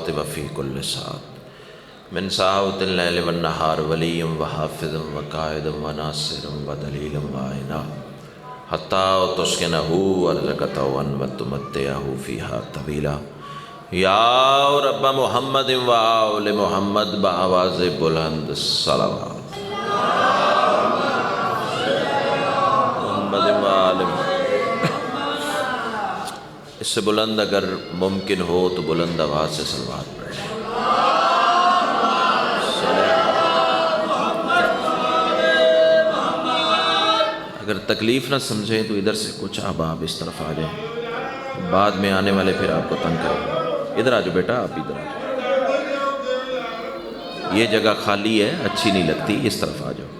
الساعة وفي كل ساعة من ساعة الليل والنهار وليا وحافظا وقائدا وناصرا ودليلا وعينا حتى تسكنه أرضك طوعا وتمتعه فيها طويلا یا رب محمد و آل محمد بآواز بلند صلوات محمد و آل محمد۔ اس سے بلند اگر ممکن ہو تو بلند آواز سے صلوات پڑھ لیں۔ اگر تکلیف نہ سمجھیں تو ادھر سے کچھ احباب اس طرف آ جائیں، بعد میں آنے والے پھر آپ کو تنگ کریں۔ ادھر آ جاؤ بیٹا، آپ ادھر آ جاؤ، یہ جگہ خالی ہے، اچھی نہیں لگتی، اس طرف آ جاؤ۔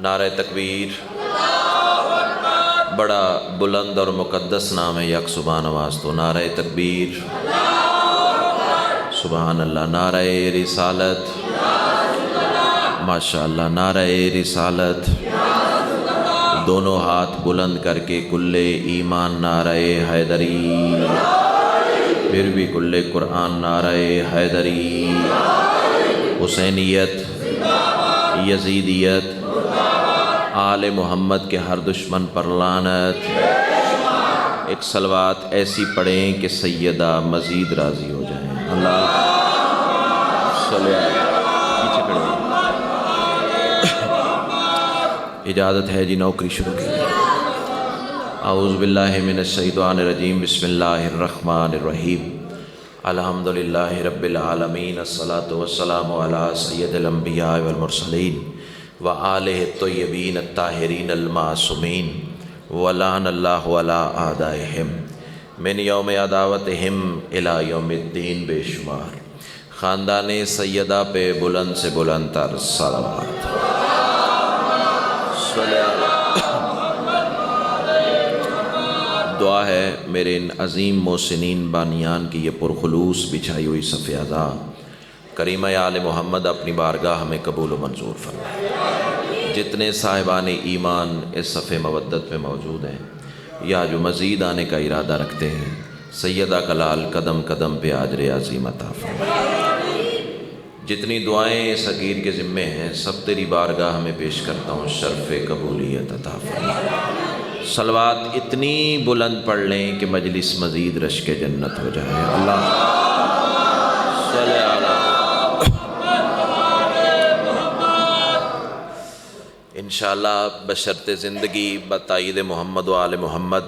نعرہ تکبیر، بڑا بلند اور مقدس نام ہے یک سبحان نواز تو نعرہ تکبیر سبحان اللہ، نعرہ رسالت ماشاءاللہ، نعرہ رسالت، دونوں ہاتھ بلند کر کے کل ایمان نعرہ حیدری، پھر بھی کل قرآن نعرہ حیدری، حسینیت، یزیدیت، آل محمد کے ہر دشمن پر لعنت۔ ایک صلوات ایسی پڑھیں کہ سیدہ مزید راضی ہو جائیں۔ اللہ صلی اللہ پیچھے کھڑے ہیں۔ اجازت ہے جی نوکری شروع کی۔ اعوذ باللہ من الشیطان الرجیم، بسم اللہ الرحمن الرحیم، الحمدللہ رب العالمین، الصلاۃ والسلام علی سید الانبیاء والمرسلین وآلہ الطیبین الطاہرین المعصومین، ولعن اللہ علی اعدائہم من یوم عداوتہم الی یوم الدین، بے شمار۔ خاندان سیدہ پہ بلند سے بلند تر صلوات۔ دعا ہے میرے ان عظیم محسنین بانیان کی یہ پرخلوص بچھائی ہوئی صف اعضاء کریمہ آل محمد اپنی بارگاہ ہمیں قبول و منظور فرمائے۔ جتنے صاحبان ایمان اس صف مودت میں موجود ہیں یا جو مزید آنے کا ارادہ رکھتے ہیں، سیدہ کلال قدم قدم پہ اجر عظیم عطا فرمائے۔ جتنی دعائیں اس حقیر کے ذمے ہیں سب تیری بارگاہ میں پیش کرتا ہوں، شرف قبولیت عطا فرمائے۔ صلوات اتنی بلند پڑھ لیں کہ مجلس مزید رشک جنت ہو جائے۔ اللہ صلی اللہ۔ انشاءاللہ بشرط زندگی بتائید محمد و آل محمد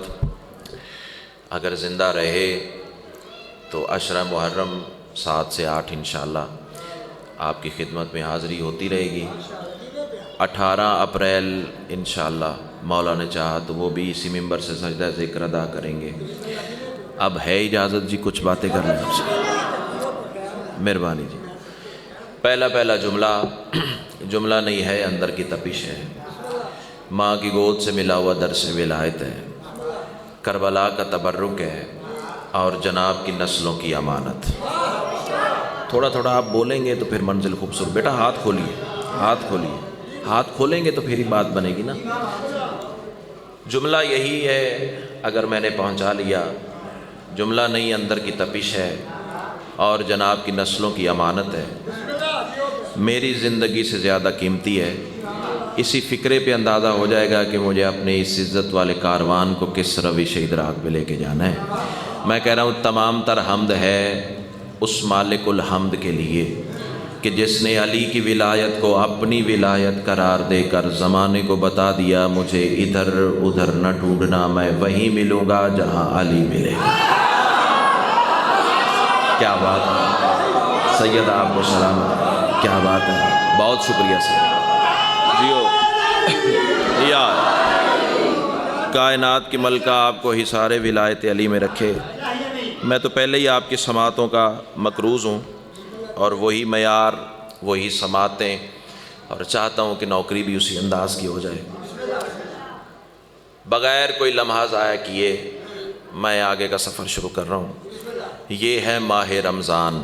اگر زندہ رہے تو عشرہ محرم 7 سے 8 انشاءاللہ آپ کی خدمت میں حاضری ہوتی رہے گی۔ 18 اپریل انشاءاللہ مولا نے چاہا تو وہ بھی اسی منبر سے سجدہ ذکر ادا کریں گے۔ اب ہے اجازت جی کچھ باتیں کر لیں آپ سے، مہربانی جی۔ پہلا جملہ نہیں ہے، اندر کی تپش ہے، ماں کی گود سے ملا ہوا درس ولایت ہے، کربلا کا تبرک ہے اور جناب کی نسلوں کی امانت۔ تھوڑا تھوڑا آپ بولیں گے تو پھر منزل خوبصورت۔ بیٹا ہاتھ کھولیے، ہاتھ کھولیے، ہاتھ کھولیں گے تو پھر ہی بات بنے گی نا۔ جملہ یہی ہے، اگر میں نے پہنچا لیا، جملہ نہیں اندر کی تپش ہے اور جناب کی نسلوں کی امانت ہے، میری زندگی سے زیادہ قیمتی ہے۔ اسی فکرے پہ اندازہ ہو جائے گا کہ مجھے اپنے اس عزت والے کاروان کو کس روش ادراک پہ لے کے جانا ہے۔ میں کہہ رہا ہوں تمام تر حمد ہے اس مالک الحمد کے لیے کہ جس نے علی کی ولایت کو اپنی ولایت قرار دے کر زمانے کو بتا دیا مجھے ادھر ادھر نہ ڈھونڈنا، میں وہیں ملوں گا جہاں علی ملے گا۔ کیا بات ہے سید، آپ کو سلامت، کیا بات ہے، بہت شکریہ سر جیو۔ یا کائنات کی ملکہ آپ کو حصار ولایت علی میں رکھے۔ میں تو پہلے ہی آپ کی سماعتوں کا مقروض ہوں اور وہی معیار، وہی سماعتیں، اور چاہتا ہوں کہ نوکری بھی اسی انداز کی ہو جائے۔ بغیر کوئی لمحہ ضائع کیے میں آگے کا سفر شروع کر رہا ہوں۔ یہ ہے ماہ رمضان۔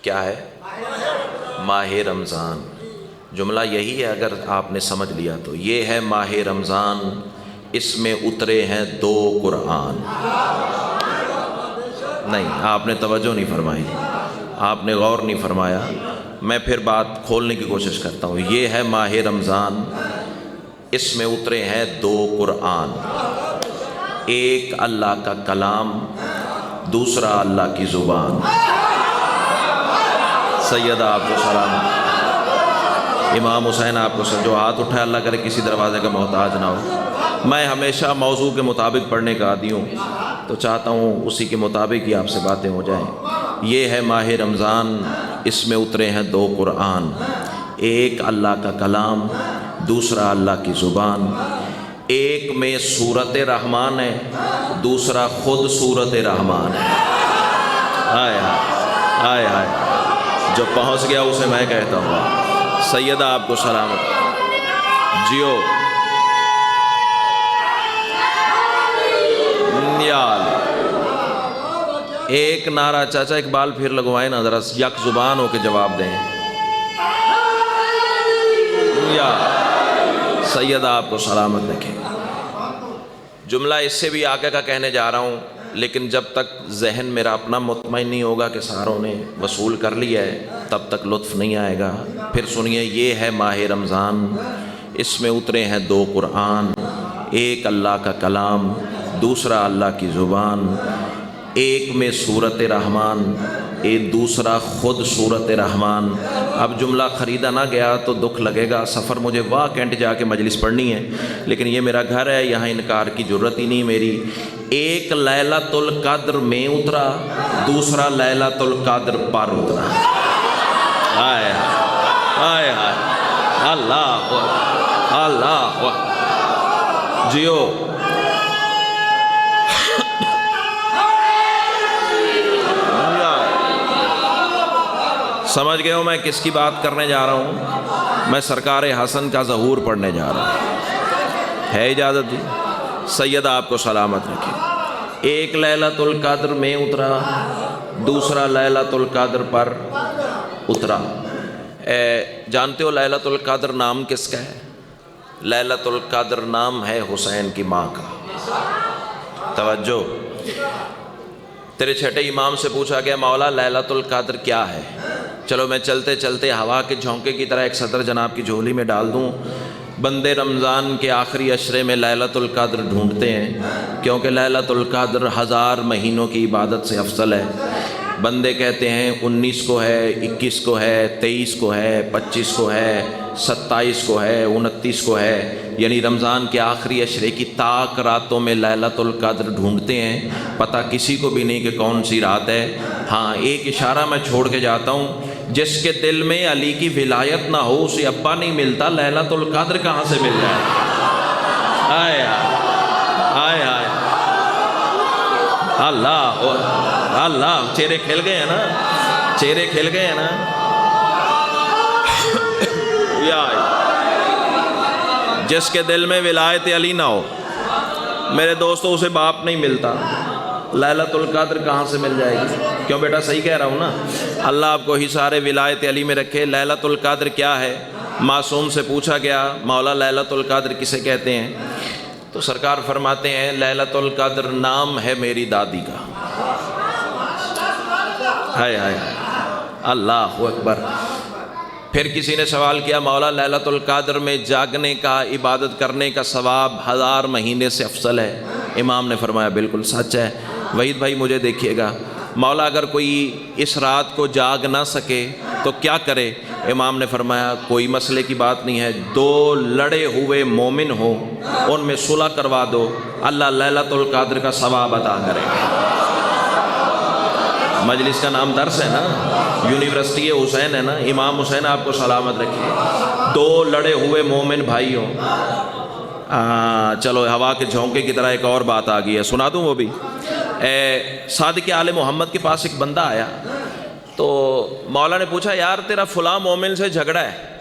کیا ہے؟ ماہ رمضان۔ جملہ یہی ہے، اگر آپ نے سمجھ لیا تو یہ ہے ماہ رمضان، اس میں اترے ہیں 2 قرآن۔ نہیں، آپ نے توجہ نہیں فرمائی، آپ نے غور نہیں فرمایا۔ میں پھر بات کھولنے کی کوشش کرتا ہوں۔ یہ ہے ماہ رمضان، اس میں اترے ہیں 2 قرآن، ایک اللہ کا کلام، دوسرا اللہ کی زبان۔ سیدہ آپ کو سلام، امام حسین آپ کو جو ہاتھ اٹھائے، اللہ کرے کسی دروازے کا محتاج نہ ہو۔ میں ہمیشہ موضوع کے مطابق پڑھنے کا عادی ہوں، تو چاہتا ہوں اسی کے مطابق ہی آپ سے باتیں ہو جائیں۔ یہ ہے ماہ رمضان، اس میں اترے ہیں 2 قرآن، ایک اللہ کا کلام، دوسرا اللہ کی زبان۔ ایک میں سورت رحمان ہے، دوسرا خود سورت رحمان ہے۔ آئے آئے آئے، جو پہنچ گیا اسے میں کہتا ہوں سیدہ آپ کو سلامت جیو۔ ایک نعرہ چاچا اقبال پھر لگوائیں نا، ذرا یک زبان ہو کے جواب دیں۔ یا سیدہ آپ کو سلامت رکھے۔ جملہ اس سے بھی آگے کا کہنے جا رہا ہوں، لیکن جب تک ذہن میرا اپنا مطمئن نہیں ہوگا کہ ساروں نے وصول کر لیا ہے، تب تک لطف نہیں آئے گا۔ پھر سنیے، یہ ہے ماہ رمضان، اس میں اترے ہیں 2 قرآن، ایک اللہ کا کلام، دوسرا اللہ کی زبان۔ ایک میں سورت رحمان، ایک دوسرا خود سورت رحمان۔ اب جملہ خریدا نہ گیا تو دکھ لگے گا، سفر مجھے واہ کینٹ جا کے مجلس پڑھنی ہے، لیکن یہ میرا گھر ہے، یہاں انکار کی ضرورت ہی نہیں میری۔ ایک لیلۃ القدر میں اترا، دوسرا لیلۃ القدر پر اترا۔ آئے آئے آئے، اللہ اللہ جیو۔ سمجھ گئے ہو میں کس کی بات کرنے جا رہا ہوں؟ میں سرکار حسن کا ظہور پڑھنے جا رہا ہوں۔ ہے اجازت جی؟ سیدہ آپ کو سلامت رکھے۔ ایک لیلۃ القدر میں اترا، دوسرا لیلۃ القدر پر اترا۔ جانتے ہو لیلۃ القدر نام کس کا ہے؟ لیلۃ القدر نام ہے حسین کی ماں کا۔ توجہ، تیرے چھٹے امام سے پوچھا گیا مولا لیلۃ القدر کیا ہے؟ چلو میں چلتے چلتے ہوا کے جھونکے کی طرح ایک صدر جناب کی جھولی میں ڈال دوں۔ بندے رمضان کے آخری عشرے میں لیلۃ القدر ڈھونڈتے ہیں، کیونکہ لیلۃ القدر 1000 مہینوں کی عبادت سے افضل ہے۔ بندے کہتے ہیں 19 کو ہے، 21 کو ہے، 23 کو ہے، 25 کو ہے، 27 کو ہے، 29 کو ہے، یعنی رمضان کے آخری عشرے کی تاک راتوں میں لیلۃ القدر ڈھونڈتے ہیں۔ پتہ کسی کو بھی نہیں کہ کون سی رات ہے۔ ہاں، ایک اشارہ میں چھوڑ کے جاتا ہوں، جس کے دل میں علی کی ولایت نہ ہو اسے ابا نہیں ملتا، لیلۃ القدر کہاں سے مل جائے؟ آئے آئے آئے، اللہ اللہ، چہرے کھل گئے ہیں نا، چہرے کھل گئے ہیں نا۔ جس کے دل میں ولایت علی نہ ہو میرے دوستوں، اسے باپ نہیں ملتا، لیلۃ القدر کہاں سے مل جائے گی؟ کیوں بیٹا صحیح کہہ رہا ہوں نا؟ اللہ آپ کو ہی سارے ولایت علی میں رکھے۔ لیلۃ القدر کیا ہے؟ معصوم سے پوچھا گیا مولا لیلۃ القدر کسے کہتے ہیں؟ تو سرکار فرماتے ہیں لیلۃ القدر نام ہے میری دادی کا۔ ہائے ہائے، اللہ اکبر۔ پھر کسی نے سوال کیا مولا لیلۃ القدر میں جاگنے کا، عبادت کرنے کا ثواب 1000 مہینے سے افضل ہے؟ امام نے فرمایا بالکل سچ ہے۔ وحید بھائی مجھے دیکھیے گا، مولا اگر کوئی اس رات کو جاگ نہ سکے تو کیا کرے؟ امام نے فرمایا کوئی مسئلے کی بات نہیں ہے، 2 لڑے ہوئے مومن ہوں ان میں صلح کروا دو، اللہ لیلۃ القدر کا ثواب عطا کرے گا۔ مجلس کا نام درس ہے نا، یونیورسٹی حسین ہے نا، امام حسین آپ کو سلامت رکھیے۔ 2 لڑے ہوئے مومن بھائی ہوں۔ چلو ہوا کے جھونکے کی طرح ایک اور بات آ گئی ہے، سنا دوں وہ بھی۔ صادق آل محمد کے پاس ایک بندہ آیا تو مولا نے پوچھا یار تیرا فلاں مومن سے جھگڑا ہے،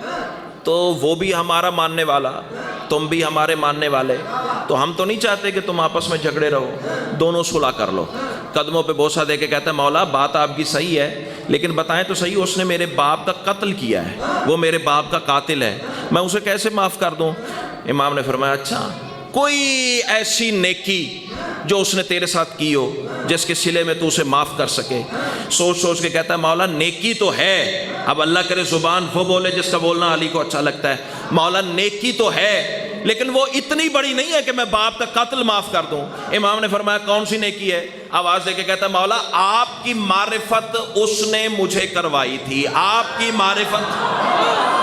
تو وہ بھی ہمارا ماننے والا، تم بھی ہمارے ماننے والے، تو ہم تو نہیں چاہتے کہ تم آپس میں جھگڑے رہو، دونوں صلح کر لو۔ قدموں پہ بوسہ دے کے کہتا ہے مولا بات آپ کی صحیح ہے، لیکن بتائیں تو صحیح، اس نے میرے باپ کا قتل کیا ہے، وہ میرے باپ کا قاتل ہے، میں اسے کیسے معاف کر دوں؟ امام نے فرمایا اچھا کوئی ایسی نیکی جو اس نے تیرے ساتھ کی ہو جس کے صلے میں تو اسے معاف کر سکے. سوچ سوچ کے کہتا ہے مولا نیکی تو ہے. اب اللہ کرے زبان وہ بولے جس کا بولنا علی کو اچھا لگتا ہے. مولا نیکی تو ہے لیکن وہ اتنی بڑی نہیں ہے کہ میں باپ کا قتل معاف کر دوں. امام نے فرمایا کون سی نیکی ہے؟ آواز دے کے کہتا ہے مولا آپ کی معرفت اس نے مجھے کروائی تھی. آپ کی معرفت،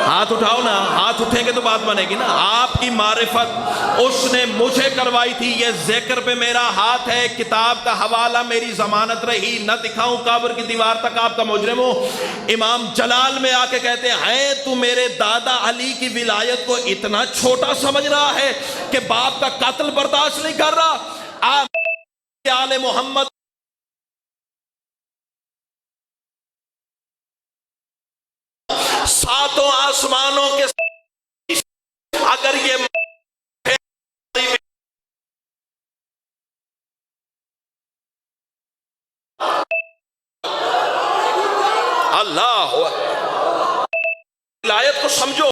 ہاتھ اٹھاؤ نا، ہاتھ اٹھیں گے تو بات بنے گی نا. آپ کی معرفت اس نے مجھے کروائی تھی. یہ ذکر پہ میرا ہاتھ ہے، کتاب کا حوالہ میری ضمانت رہی، نہ دکھاؤں قبر کی دیوار تک آپ کا مجرم ہو. امام جلال میں آ کے کہتے ہیں تو میرے دادا علی کی ولایت کو اتنا چھوٹا سمجھ رہا ہے کہ باپ کا قتل برداشت نہیں کر رہا. آپ آل محمد ساتوں آسمانوں کے اگر یہ اللہ ولایت کو سمجھو.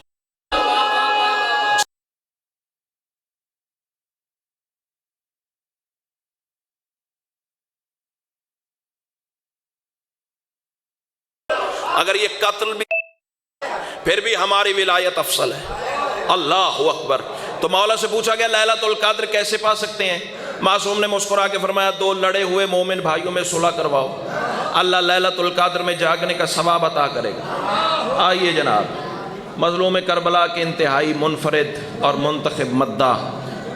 اگر یہ قتل بھی پھر بھی ہماری ولایت افضل ہے. اللہ اکبر. تو مولا سے پوچھا گیا لیلۃ القدر کیسے پا سکتے ہیں؟ معصوم نے مسکرا کے فرمایا دو لڑے ہوئے مومن بھائیوں میں صلح کرواؤ، اللہ لیلۃ القدر میں جاگنے کا ثواب عطا کرے گا. آئیے جناب مظلوم کربلا کے انتہائی منفرد اور منتخب مداح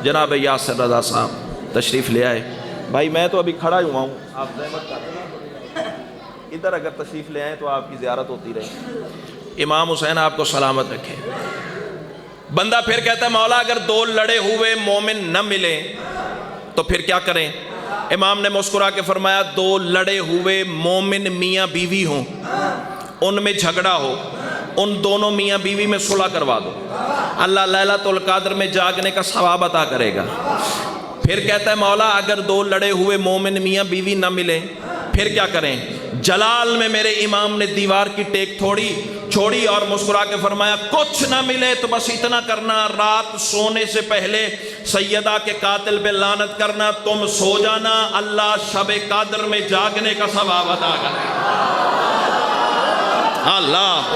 جناب یاسر رضا صاحب تشریف لے آئے. بھائی میں تو ابھی کھڑا ہی ہوا ہوں، آپ زحمت کریں ادھر اگر تشریف لے آئیں تو آپ کی زیارت ہوتی رہے. امام حسین آپ کو سلامت رکھے. بندہ پھر کہتا ہے مولا اگر دو لڑے ہوئے مومن نہ ملیں تو پھر کیا کریں؟ امام نے مسکرا کے فرمایا دو لڑے ہوئے مومن میاں بیوی ہوں، ان میں جھگڑا ہو، ان دونوں میاں بیوی میں صلح کروا دو، اللہ لیلۃ القدر میں جاگنے کا ثواب عطا کرے گا. پھر کہتا ہے مولا اگر دو لڑے ہوئے مومن میاں بیوی نہ ملیں پھر کیا کریں؟ جلال میں میرے امام نے دیوار کی ٹیک چھوڑی اور مسکرا کے فرمایا کچھ نہ ملے تو بس اتنا کرنا، رات سونے سے پہلے سیدہ کے قاتل پہ لعنت کرنا، تم سو جانا، اللہ شب قدر میں جاگنے کا ثواب عطا کرے. اللہ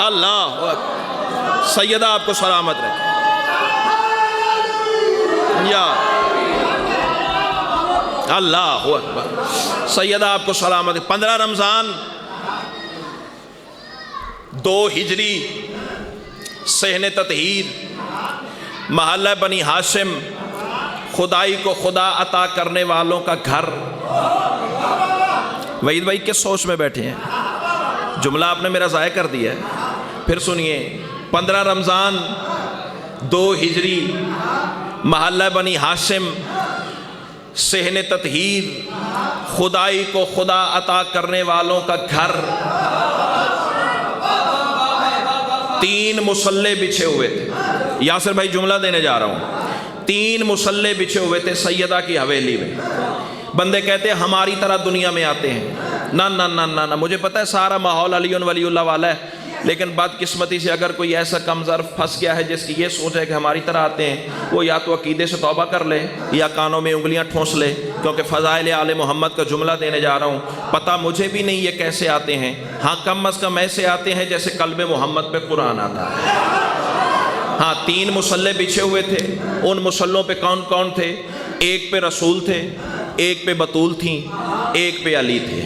اللہ سیدہ آپ کو سلامت رکھے. یا اللہ اکبر. سیدہ آپ کو سلامت. 15 رمضان 2 ہجری صحن تطہیر محلہ بنی ہاشم خدائی کو خدا عطا کرنے والوں کا گھر. وحید بھائی کس سوچ میں بیٹھے ہیں؟ جملہ آپ نے میرا ضائع کر دیا ہے. پھر سنیے 15 رمضان 2 ہجری محلہ بنی ہاشم صحن تطہیر خدائی کو خدا عطا کرنے والوں کا گھر. 3 مصلے بچھے ہوئے تھے. یاسر بھائی جملہ دینے جا رہا ہوں. 3 مصلے بچھے ہوئے تھے سیدہ کی حویلی میں. بندے کہتے ہیں ہماری طرح دنیا میں آتے ہیں. نہ نہ نہ نہ مجھے پتہ ہے سارا ماحول علی ولی اللہ والا ہے، لیکن بدقسمتی سے اگر کوئی ایسا کم ظرف پھنس گیا ہے جس کی یہ سوچ ہے کہ ہماری طرح آتے ہیں، وہ یا تو عقیدے سے توبہ کر لے یا کانوں میں انگلیاں ٹھونس لے. کیونکہ فضائل آل محمد کا جملہ دینے جا رہا ہوں. پتہ مجھے بھی نہیں یہ کیسے آتے ہیں، ہاں کم از کم ایسے آتے ہیں جیسے قلب محمد پہ قرآن آتا ہے. ہاں 3 مصلے بچھے ہوئے تھے. ان مصلوں پہ کون کون تھے؟ ایک پہ رسول تھے، ایک پہ بطول تھیں، ایک پہ علی تھے.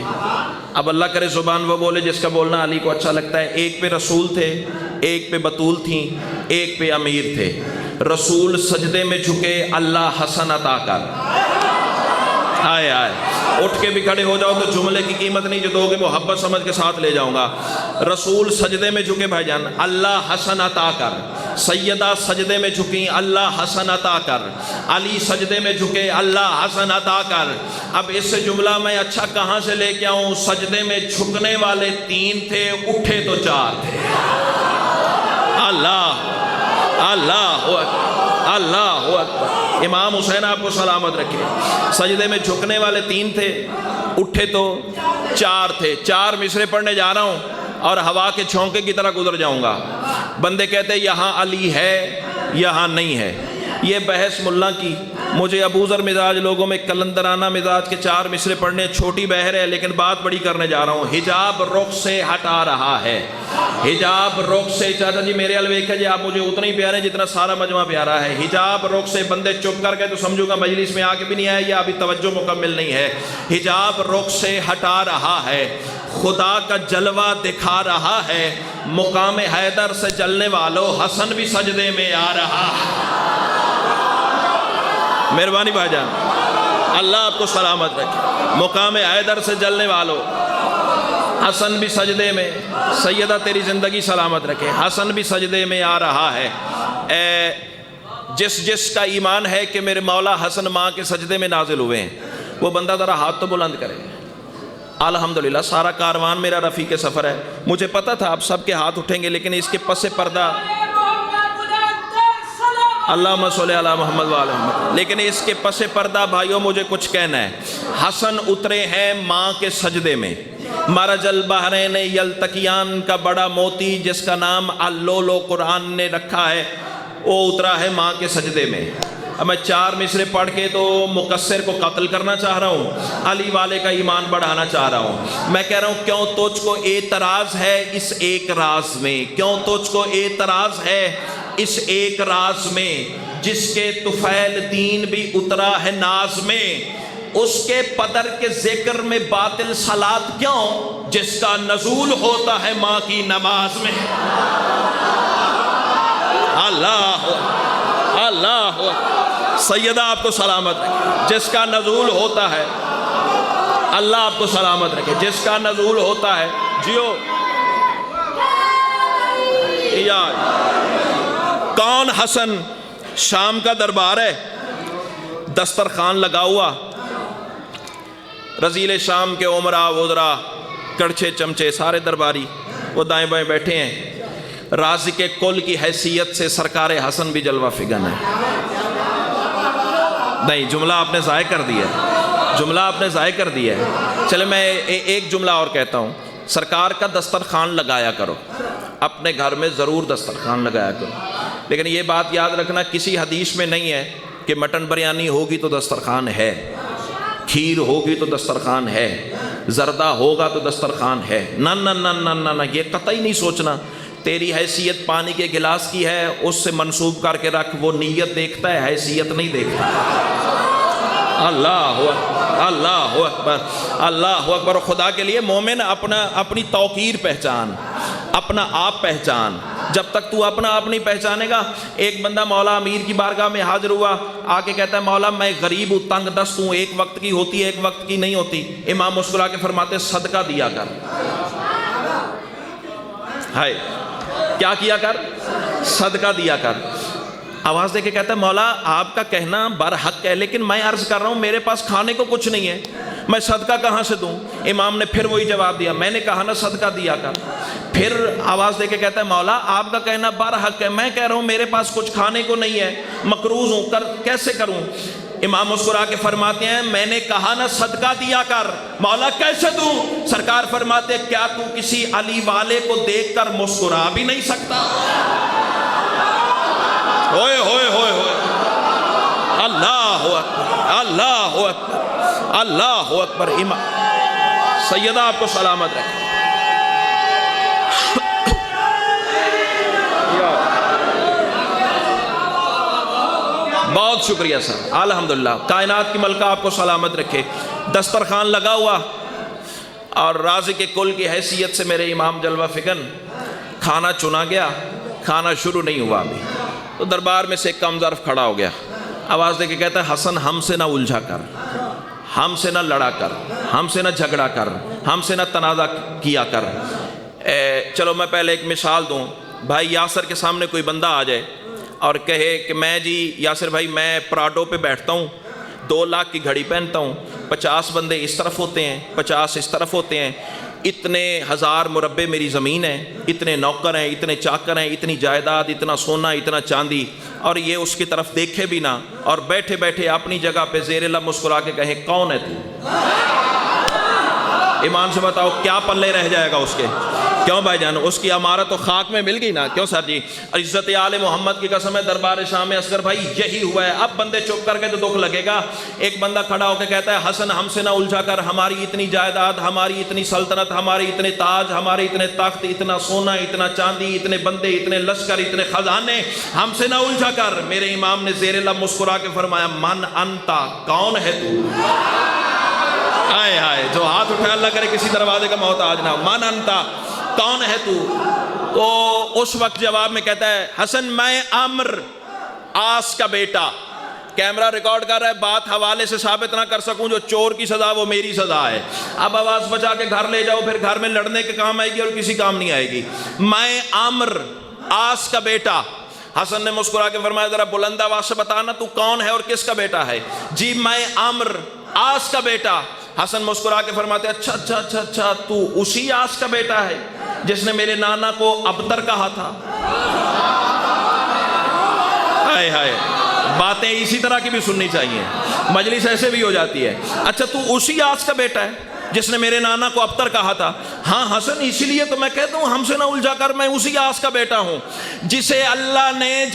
اب اللہ کرے زبان وہ بولے جس کا بولنا علی کو اچھا لگتا ہے. ایک پہ رسول تھے، ایک پہ بطول تھیں، ایک پہ امیر تھے. رسول سجدے میں جھکے اللہ حسن عطا کر. آئے اٹھ کے بھی کھڑے ہو جاؤ تو جملے کی قیمت نہیں جو دو گے محبت سمجھ کے ساتھ لے جاؤں گا. رسول سجدے میں جھکے بھائی جان اللہ حسن عطا کر. سیدہ سجدے میں جھکیں اللہ حسن عطا کر. علی سجدے میں جھکے اللہ حسن عطا کر. اب اس سے جملہ میں اچھا کہاں سے لے کے آؤں؟ سجدے میں جھکنے والے 3 تھے، اٹھے تو 4 تھے. اللہ اللہ اللہ اکبر. امام حسین آپ کو سلامت رکھے. سجدے میں جھکنے والے 3 تھے، اٹھے تو 4 تھے. 4 مصرے پڑھنے جا رہا ہوں اور ہوا کے جھونکے کی طرح گزر جاؤں گا. بندے کہتے یہاں علی ہے یہاں نہیں ہے. یہ بحث ملا کی، مجھے ابوذر مزاج لوگوں میں کلندرانہ مزاج کے 4 مصرے پڑھنے، چھوٹی بحر ہے لیکن بات بڑی کرنے جا رہا ہوں۔ حجاب رخ سے ہٹا رہا ہے، حجاب رخ سے، چاچا جی میرے الویک ہے جی، آپ مجھے اتنا ہی پیارے جتنا سارا مجمع پیارا ہے۔ حجاب رخ سے، بندے چپ کر گئے تو سمجھوں گا مجلس میں آ کے بھی نہیں آیا یا ابھی توجہ مکمل نہیں ہے۔ حجاب رخ سے ہٹا رہا ہے، خدا کا جلوہ دکھا رہا ہے، مقام حیدر سے جلنے والوں حسن بھی سجدے میں آ رہا ہے۔ مہربانی بھائی جان، اللہ آپ کو سلامت رکھے۔ مقام حیدر سے جلنے والوں حسن بھی سجدے میں، سیدہ تیری زندگی سلامت رکھے، حسن بھی سجدے میں آ رہا ہے۔ جس کا ایمان ہے کہ میرے مولا حسن ماں کے سجدے میں نازل ہوئے ہیں، وہ بندہ ذرا ہاتھ تو بلند کرے۔ الحمدللہ سارا کاروان میرا رفیق سفر ہے، مجھے پتا تھا آپ سب کے ہاتھ اٹھیں گے، لیکن اس کے پس پردہ اللہم صلی علی محمد وعلی محمد، لیکن اس کے پس پردہ بھائیوں مجھے کچھ کہنا ہے۔ حسن اترے ہیں ماں کے سجدے میں، مرج البحرین یلتقیان کا بڑا موتی جس کا نام اللولو قرآن نے رکھا ہے، وہ اترا ہے ماں کے سجدے میں۔ اب میں 4 مصرے پڑھ کے تو مقصر کو قتل کرنا چاہ رہا ہوں، علی والے کا ایمان بڑھانا چاہ رہا ہوں۔ میں کہہ رہا ہوں کیوں تجھ کو اعتراض ہے اس ایک راز میں، کیوں تجھ کو اعتراض ہے اس ایک راز میں، جس کے طفیل دین بھی اترا ہے ناز میں، اس کے پدر کے ذکر میں باطل صلات کیوں، جس کا نزول ہوتا ہے ماں کی نماز میں۔ اللہ اللہ سیدہ آپ کو سلامت رکھے، جس کا نزول ہوتا ہے، اللہ آپ کو سلامت رکھے، جس کا نزول ہوتا ہے، جیو یا کون حسن؟ شام کا دربار ہے، دسترخوان لگا ہوا، رزیل شام کے عمرہ وزراء کڑچھے چمچے سارے درباری وہ دائیں بائیں بیٹھے ہیں، رازق کل کی حیثیت سے سرکار حسن بھی جلوہ فگن ہے۔ نہیں، جملہ آپ نے ضائع کر دیا ہے، جملہ آپ نے ضائع کر دیا ہے۔ چلے میں ایک جملہ اور کہتا ہوں، سرکار کا دسترخوان لگایا کرو، اپنے گھر میں ضرور دسترخوان لگایا کرو، لیکن یہ بات یاد رکھنا کسی حدیث میں نہیں ہے کہ مٹن بریانی ہوگی تو دسترخوان ہے، کھیر ہوگی تو دسترخوان ہے، زردہ ہوگا تو دسترخوان ہے، نہ نہ نہ نہ نہ نہ، یہ قطعی نہیں سوچنا۔ تیری حیثیت پانی کے گلاس کی ہے، اس سے منسوب کر کے رکھ، وہ نیت دیکھتا ہے، حیثیت نہیں دیکھتا۔ اللہ اللہ اکبر، اللہ اکبر۔ خدا کے لیے مومن اپنی توقیر پہچان، اپنا آپ پہچان۔ جب تک تو اپنا آپ نہیں پہچانے گا، ایک بندہ مولا امیر کی بارگاہ میں حاضر ہوا، آ کے کہتا ہے مولا میں غریب ہوں، تنگ دست ہوں، ایک وقت کی ہوتی ہے ایک وقت کی نہیں ہوتی۔ امام مسکرا کے فرماتے صدقہ دیا کر۔ ہائے، کیا کیا کر؟ صدقہ دیا کر۔ آواز دے کے کہتا ہے مولا آپ کا کہنا برحق ہے، لیکن میں عرض کر رہا ہوں میرے پاس کھانے کو کچھ نہیں ہے، میں صدقہ کہاں سے دوں؟ امام نے پھر وہی جواب دیا، میں نے کہا نا صدقہ دیا کر۔ پھر آواز دے کے کہتا ہے مولا آپ کا کہنا برحق ہے، میں کہہ رہا ہوں میرے پاس کچھ کھانے کو نہیں ہے، مقروض ہوں، کیسے کروں؟ امام مسکرا کے فرماتے ہیں میں نے کہا نا صدقہ دیا کر، مولا کیسے دوں؟ سرکار فرماتے ہیں کیا تو کسی علی والے کو دیکھ کر مسکرا بھی نہیں سکتا؟ ہوئے ہوئے ہوئے ہوئے، اللہ اکبر، اللہ اکبر، اللہ اکبر۔ سیدہ آپ کو سلامت رکھے۔ بہت شکریہ سر، الحمدللہ، کائنات کی ملکہ آپ کو سلامت رکھے۔ دسترخوان لگا ہوا اور رازق کل کی حیثیت سے میرے امام جلوہ فگن، کھانا چنا گیا، کھانا شروع نہیں ہوا ابھی، تو دربار میں سے ایک کم ظرف کھڑا ہو گیا، آواز دے کے کہتا ہے حسن ہم سے نہ الجھا کر، ہم سے نہ لڑا کر، ہم سے نہ جھگڑا کر، ہم سے نہ تنازع کیا کر۔ چلو میں پہلے ایک مثال دوں، بھائی یاسر کے سامنے کوئی بندہ آ جائے اور کہے کہ میں جی یاسر بھائی میں پراڈو پہ بیٹھتا ہوں، 2 لاکھ کی گھڑی پہنتا ہوں، 50 بندے اس طرف ہوتے ہیں، 50 اس طرف ہوتے ہیں، اتنے 1000 مربع میری زمین ہے، اتنے نوکر ہیں، اتنے چاکر ہیں، اتنی جائیداد، اتنا سونا، اتنا چاندی، اور یہ اس کی طرف دیکھے بھی نہ، اور بیٹھے بیٹھے اپنی جگہ پہ زیر لب مسکرا کے کہے کون ہے تو؟ ایمان سے بتاؤ کیا پلے رہ جائے گا اس کے؟ کیوں بھائی جان؟ اس کی امارت تو خاک میں مل گئی نا. کیوں سر جی؟ عزت آل محمد کی قسم ہے دربار شام اصغر بھائی یہی ہوا ہے. اب بندے چپ کر کے تو دکھ لگے گا. ایک بندہ کھڑا ہو کے کہتا ہے حسن ہم سے نہ الجھا کر، ہماری اتنی جائیداد، ہماری اتنی سلطنت، ہمارے اتنے تاج، ہمارے اتنے تخت، اتنا سونا، اتنا چاندی، اتنے بندے، اتنے لشکر، اتنے خزانے، ہم سے نہ الجھا کر. میرے امام نے زیر لب مسکرا کے فرمایا من انتا، کون ہے تو؟ آئے آئے جو ہاتھ اٹھا اللہ کرے کسی دروازے کا محتاج نہ ہو. من انتا، کون ہے تو؟ تو اس وقت جواب میں کہتا ہے حسن میں عمر آس کا بیٹا. کیمرہ ریکارڈ کر رہا ہے، بات حوالے سے ثابت نہ کر سکوں، جو چور کی سزا وہ میری سزا ہے. اب آواز بچا کے گھر لے جاؤ، پھر گھر میں لڑنے کے کام آئے گی اور کسی کام نہیں آئے گی. میں عمر آس کا بیٹا. حسن نے مسکرا کے فرمایا ذرا بلند آواز سے بتانا تو کون ہے اور کس کا بیٹا ہے؟ جی میں عمر آس کا بیٹا. حسن مسکرا کے فرماتے اچھا اچھا اچھا اچھا تو اسی آس کا بیٹا ہے جس نے میرے نانا کو ابتر کہا تھا. ہائے ہائے، باتیں اسی طرح کی بھی سننی چاہیے، مجلس ایسے بھی ہو جاتی ہے. اچھا تو اسی آس کا بیٹا ہے جس نے میرے نانا کو ابتر کہا تھا؟ ہاں حسن اسی لیے تو میں کہتا ہوں ہم سے نہ الجھا کر، میں اسی آس کا بیٹا ہوں جسے اللہ نے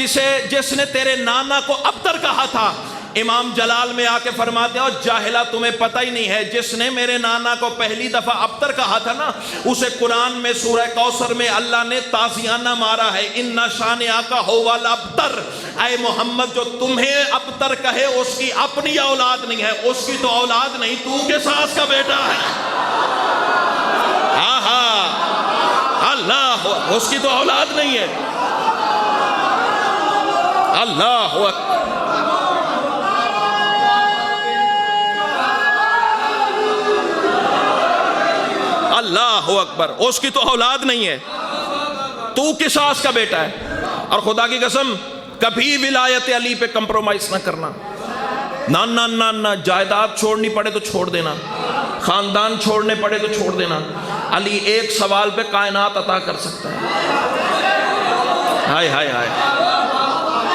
جس نے تیرے نانا کو ابتر کہا تھا. امام جلال میں آ کے فرماتے ہیں جاہلہ تمہیں پتہ ہی نہیں ہے، جس نے میرے نانا کو پہلی دفعہ ابتر کہا تھا نا، اسے قرآن میں سورہ کوثر میں اللہ نے تازیانہ مارا ہے، ان شانئک ھو الابتر. اے محمد جو تمہیں ابتر کہے اس کی اپنی اولاد نہیں ہے، اس کی تو اولاد نہیں، تو کے ساس کا بیٹا ہے. ہاں ہاں اللہ، اس کی تو اولاد نہیں ہے. اللہ اللہ اکبر، اس کی تو اولاد نہیں ہے، تو کس آس کا بیٹا ہے؟ اور خدا کی قسم کبھی ولایت علی پہ کمپرومائز نہ کرنا. نہ نہ نہ نہ، جائیداد چھوڑنی پڑے تو چھوڑ دینا، خاندان چھوڑنے پڑے تو چھوڑ دینا. علی ایک سوال پہ کائنات عطا کر سکتا ہے. ہائے ہائے ہائے،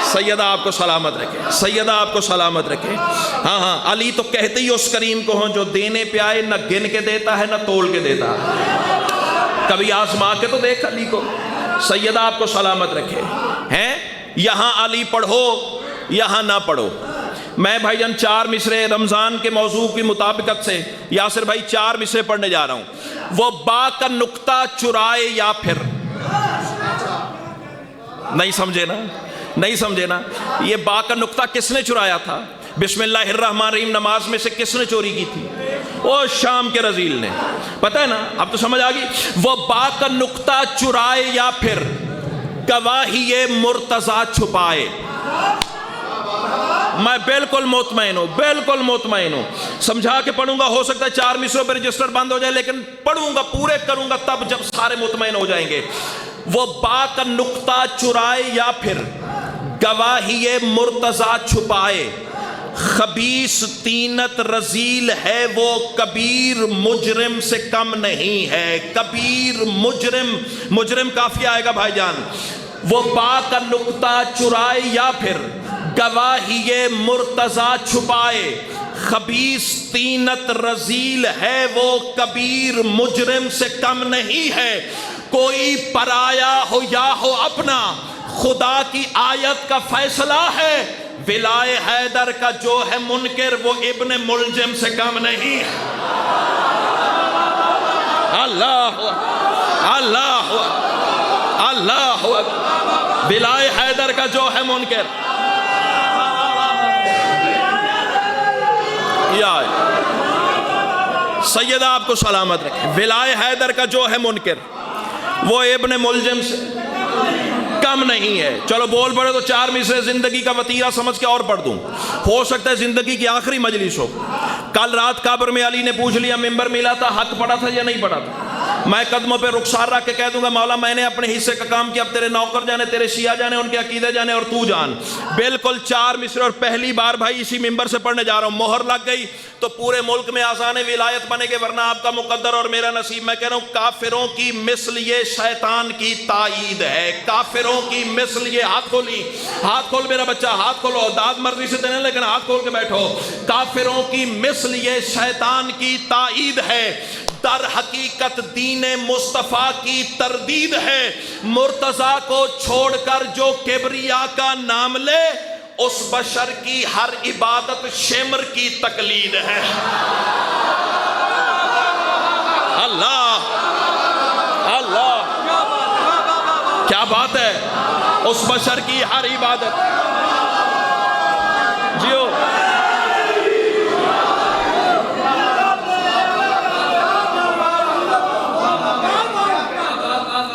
سیدہ آپ کو سلامت رکھے، سیدہ آپ کو سلامت رکھے. ہاں ہاں، علی تو کہتے ہی اس کریم کو ہوں جو دینے پہ آئے نہ گن کے دیتا ہے نہ تول کے دیتا ہے. کبھی آزما کے تو دیکھ علی کو. سیدہ آپ کو سلامت رکھے. ہیں یہاں علی پڑھو یہاں نہ پڑھو. میں بھائی جان 4 مصرے رمضان کے موضوع کی مطابقت سے یاسر بھائی 4 مصرے پڑھنے جا رہا ہوں. وہ با کا نقطہ چرائے یا پھر نہیں سمجھے نا، نہیں سمجھے نا. یہ با کا نقطہ کس نے چرایا تھا؟ بسم اللہ الرحمن الرحیم نماز میں سے کس نے چوری کی تھی؟ وہ شام کے رزیل نے. پتہ ہے نا، اب تو سمجھ آ گئی. وہ با کا نقطہ چرائے یا پھر گواہی مرتضیٰ چھپائے. میں بالکل مطمئن ہوں، بالکل مطمئن ہوں. سمجھا کے پڑھوں گا، ہو سکتا ہے 4 مصروں پہ رجسٹر بند ہو جائے، لیکن پڑھوں گا، پورے کروں گا تب جب سارے مطمئن ہو جائیں گے. وہ با کا نقطہ چرائے یا پھر گواہی مرتضیٰ چھپائے. خبیث طینت رذیل ہے وہ کبیر مجرم سے کم نہیں ہے. کبیر مجرم، مجرم کافی آئے گا بھائی جان. وہ با کا نقطہ چرائے یا پھر گواہی مرتضیٰ چھپائے. خبیث طینت رذیل ہے وہ کبیر مجرم سے کم نہیں ہے. کوئی پرایا ہو یا ہو اپنا، خدا کی آیت کا فیصلہ ہے. ولائے حیدر کا جو ہے منکر وہ ابن ملجم سے کم نہیں ہے. اللہ اللہ اللہ، ولائے حیدر کا جو ہے منکر. یا سیدہ آپ کو سلامت رکھے. ولائے حیدر کا جو ہے منکر وہ ابن ملجم سے کم نہیں ہے. چلو بول پڑے تو 4 مصرے زندگی کا وطیرہ سمجھ کے اور پڑھ دوں. ہو سکتا ہے زندگی کی آخری مجلس ہو. کل رات قبر میں علی نے پوچھ لیا ممبر ملا تھا، حق پڑا تھا یا نہیں پڑا تھا؟ میں قدموں پہ رخسار رکھ کے کہہ دوں گا مولا میں نے اپنے حصے کا کام کیا، اب تیرے نوکر جانے، تیرے شیعہ جانے، ان کے عقیدے جانے، اور تو جان. بالکل 4 مصرے، اور پہلی بار بھائی اسی ممبر سے پڑھنے جا رہا ہوں. مہر لگ گئی تو پورے ملک میں آذان ولایت بنے گے، ورنہ آپ کا مقدر اور میرا نصیب. میں کہہ رہا ہوں کافروں کی مثل یہ شیطان کی تائید ہے. کافروں کی مثل یہ، ہاتھ کھولی، ہاتھ کھول میرا بچہ، ہاتھ کھولو، داد مرضی سے دینے لیکن ہاتھ کھول کے بیٹھو. کافروں کی مثل یہ شیطان کی تائید ہے. در حقیقت دین دین مصطفیٰ کی تردید ہے، مرتضیٰ کو چھوڑ کر جو کبریا کا نام لے، اس بشر کی ہر عبادت شمر کی تقلید ہے۔ اللہ اللہ، کیا بات ہے، اس بشر کی ہر عبادت، جیو